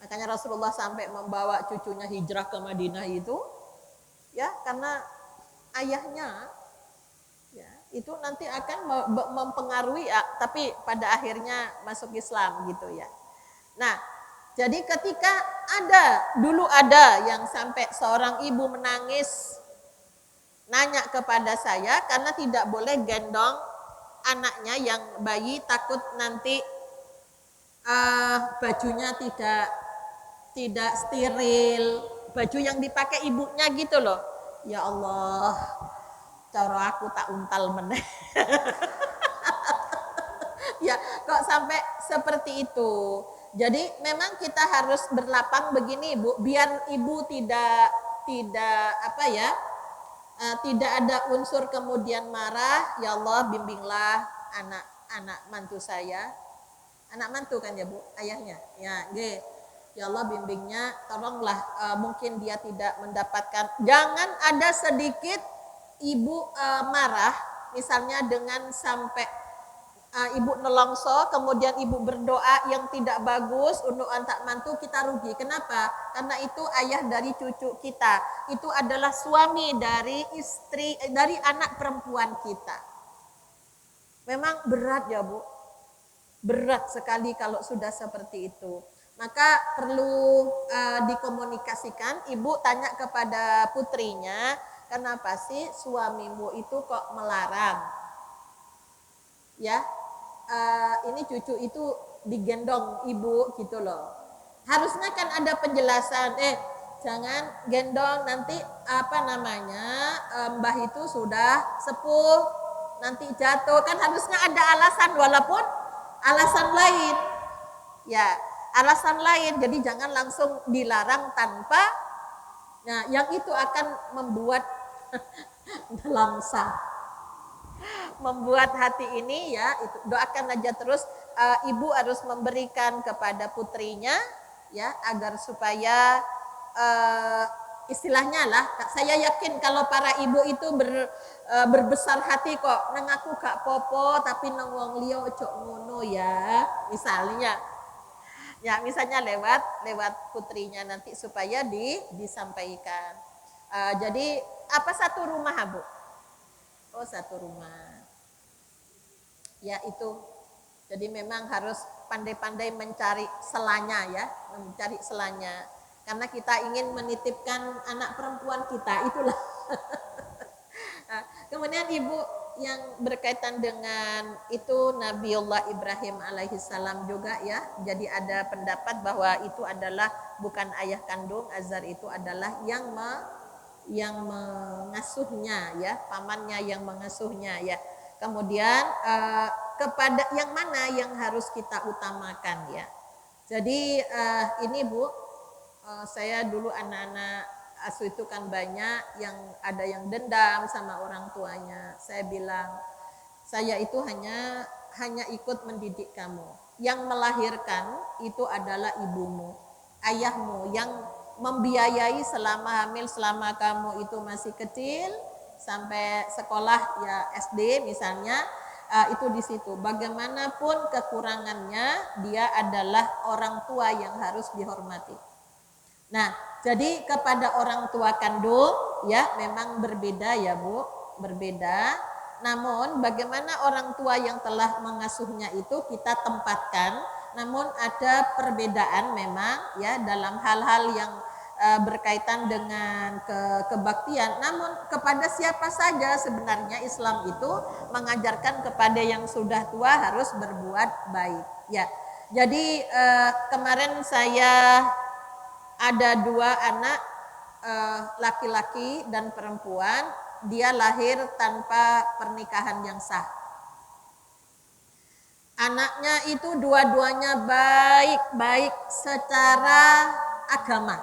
Makanya Rasulullah sampai membawa cucunya hijrah ke Madinah itu, ya karena ayahnya ya, itu nanti akan mempengaruhi ya, tapi pada akhirnya masuk Islam gitu ya. Nah, jadi ketika dulu ada yang sampai seorang ibu menangis, nanya kepada saya karena tidak boleh gendong anaknya yang bayi, takut nanti bajunya tidak steril, baju yang dipakai ibunya gitu loh. Ya Allah, cara aku tak untal meneh. Ya, kok sampai seperti itu. Jadi memang kita harus berlapang begini Bu, biar ibu tidak apa ya, tidak ada unsur kemudian marah. Ya Allah, bimbinglah anak mantu saya. Anak mantu kan ya Bu, ayahnya. Ya, nggih. Ya Allah, bimbingnya, tolonglah, mungkin dia tidak mendapatkan. Jangan ada sedikit ibu marah, misalnya dengan sampai ibu nelongso, kemudian ibu berdoa yang tidak bagus untuk anak mantu, kita rugi. Kenapa? Karena itu ayah dari cucu kita. Itu adalah suami dari istri, dari anak perempuan kita. Memang berat ya Bu. Berat sekali kalau sudah seperti itu. Maka perlu dikomunikasikan. Ibu tanya kepada putrinya, kenapa sih suamimu itu kok melarang? Ya, ini cucu itu digendong ibu gitu loh. Harusnya kan ada penjelasan, jangan gendong nanti mbah itu sudah sepuh, nanti jatuh, kan harusnya ada alasan walaupun alasan lain. Ya, alasan lain. Jadi jangan langsung dilarang tanpa, nah yang itu akan membuat dalam membuat hati ini ya, itu doakan aja terus. Ibu harus memberikan kepada putrinya ya agar supaya istilahnya lah, saya yakin kalau para ibu itu berbesar hati kok, nang aku gak popo tapi nang wong liya ojo ngono ya, misalnya lewat putrinya nanti supaya disampaikan. Jadi apa satu rumah Bu? Oh satu rumah. Ya itu. Jadi memang harus pandai-pandai mencari selanya ya, mencari selanya. Karena kita ingin menitipkan anak perempuan kita, itulah. Nah, kemudian ibu yang berkaitan dengan itu Nabiullah Ibrahim alaihissalam juga ya. Jadi ada pendapat bahwa itu adalah bukan ayah kandung, Azar itu adalah yang mengasuhnya ya, pamannya yang mengasuhnya ya. Kemudian kepada yang mana yang harus kita utamakan ya. Jadi ini Bu, saya dulu anak-anak asuh itu kan banyak yang ada yang dendam sama orang tuanya. Saya bilang, saya itu hanya ikut mendidik kamu. Yang melahirkan itu adalah ibumu, ayahmu yang membiayai selama hamil, selama kamu itu masih kecil sampai sekolah ya SD misalnya, itu di situ. Bagaimanapun kekurangannya, dia adalah orang tua yang harus dihormati. Nah, jadi kepada orang tua kandung ya memang berbeda ya Bu, berbeda. Namun bagaimana orang tua yang telah mengasuhnya itu kita tempatkan, namun ada perbedaan memang ya dalam hal-hal yang berkaitan dengan kebaktian. Namun kepada siapa saja sebenarnya Islam itu mengajarkan kepada yang sudah tua harus berbuat baik. Ya, jadi kemarin saya ada 2 anak laki-laki dan perempuan, dia lahir tanpa pernikahan yang sah. Anaknya itu dua-duanya baik-baik secara agama.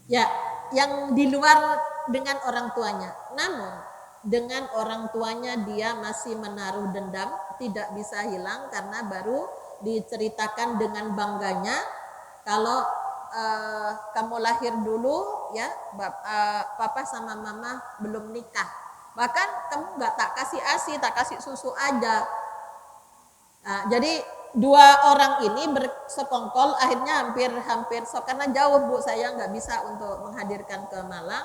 Ya, yang di luar dengan orang tuanya. Namun dengan orang tuanya dia masih menaruh dendam, tidak bisa hilang karena baru diceritakan dengan bangganya kalau kamu lahir dulu ya, papa sama mama belum nikah. Bahkan kamu nggak tak kasih ASI, tak kasih susu aja. Nah, jadi 2 orang ini bersekongkol akhirnya hampir karena jauh Bu, saya nggak bisa untuk menghadirkan ke Malang.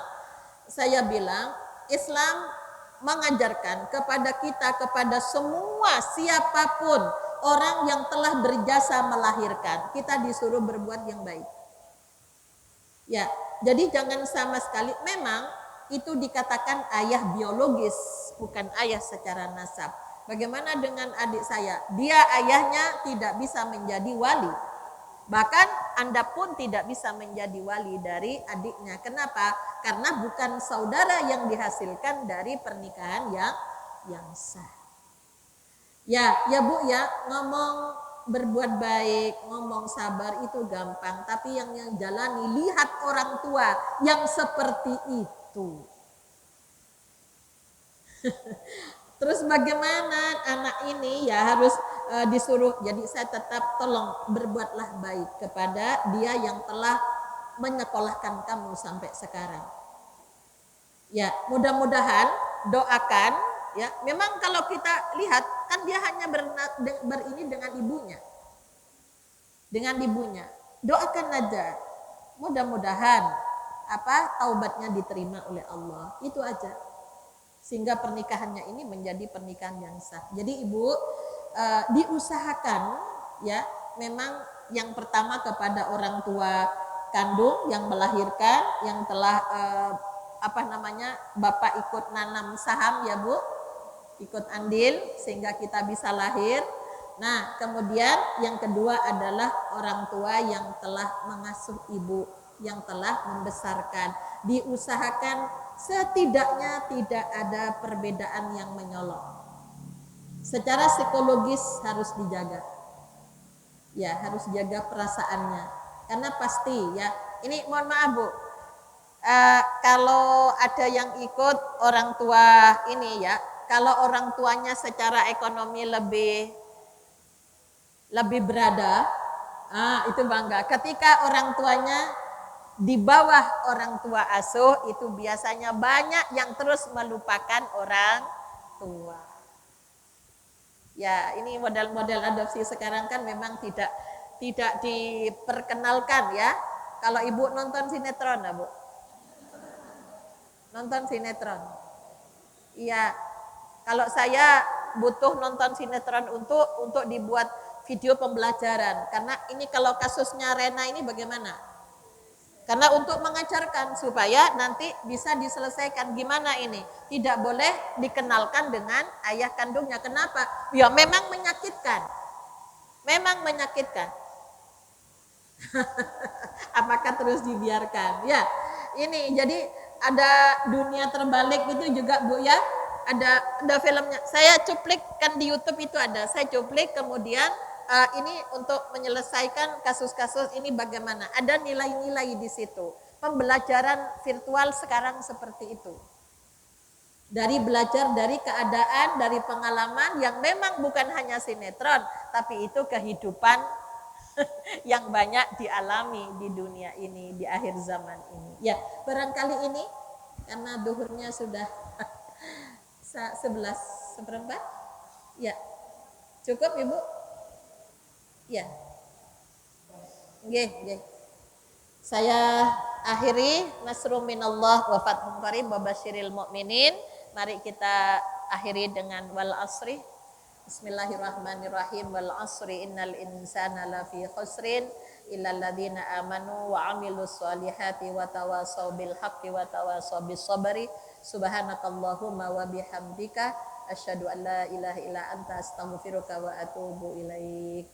Saya bilang Islam mengajarkan kepada kita, kepada semua siapapun orang yang telah berjasa melahirkan, kita disuruh berbuat yang baik. Ya, jadi jangan sama sekali, memang itu dikatakan ayah biologis, bukan ayah secara nasab. Bagaimana dengan adik saya? Dia ayahnya tidak bisa menjadi wali. Bahkan Anda pun tidak bisa menjadi wali dari adiknya. Kenapa? Karena bukan saudara yang dihasilkan dari pernikahan yang sah. Ya Bu ya, ngomong berbuat baik, ngomong sabar itu gampang, tapi yang jalani lihat orang tua yang seperti itu. Terus bagaimana anak ini ya harus disuruh, jadi saya tetap tolong berbuatlah baik kepada dia yang telah menyekolahkan kamu sampai sekarang. Ya, mudah-mudahan doakan ya. Memang kalau kita lihat kan dia hanya berini dengan ibunya. Dengan ibunya. Doakan aja. Mudah-mudahan taubatnya diterima oleh Allah. Itu aja. Sehingga pernikahannya ini menjadi pernikahan yang sah. Jadi Ibu diusahakan ya, memang yang pertama kepada orang tua kandung yang melahirkan, yang telah Bapak ikut nanam saham ya Bu. ikut andil sehingga kita bisa lahir. Nah, kemudian yang kedua adalah orang tua yang telah mengasuh ibu, yang telah membesarkan. Diusahakan setidaknya tidak ada perbedaan yang menyolok. Secara psikologis harus dijaga. Ya, harus jaga perasaannya. Karena pasti ya, ini mohon maaf Bu, kalau ada yang ikut orang tua ini ya, kalau orang tuanya secara ekonomi lebih berada, itu bangga. Ketika orang tuanya di bawah orang tua asuh, itu biasanya banyak yang terus melupakan orang tua. Ya, ini model-model adopsi sekarang kan memang tidak diperkenalkan ya. Kalau ibu nonton sinetron, Bu? Nonton sinetron. Iya. Kalau saya butuh nonton sinetron untuk dibuat video pembelajaran. Karena ini kalau kasusnya Rena ini bagaimana? Karena untuk mengajarkan supaya nanti bisa diselesaikan gimana ini. Tidak boleh dikenalkan dengan ayah kandungnya. Kenapa? Ya memang menyakitkan. Memang menyakitkan. Apakah terus dibiarkan? Ya, ini jadi ada dunia terbalik itu juga Bu ya. Ada filmnya. Saya cuplikan di YouTube itu ada. Saya cuplik kemudian ini untuk menyelesaikan kasus-kasus ini bagaimana. Ada nilai-nilai di situ. Pembelajaran virtual sekarang seperti itu. Dari belajar dari keadaan, dari pengalaman yang memang bukan hanya sinetron, tapi itu kehidupan yang banyak dialami di dunia ini, di akhir zaman ini. Ya, barangkali ini karena duhurnya sudah 11:15. Ya, cukup Ibu? Ya. Nggih. Saya akhiri, nasrum minallah wa fathun qarib wa basyiril mu'minin. Mari kita akhiri dengan wal asri. Bismillahirrahmanirrahim. Wal asri innal insana lafi khusrin illal ladzina amanu wa amilus solihati wa tawasaw bil haqqi wa tawasaw bis sabri. Subhanakallahumma wa bihamdika asyhadu an la ilaha illa anta astaghfiruka wa atubu ilaik.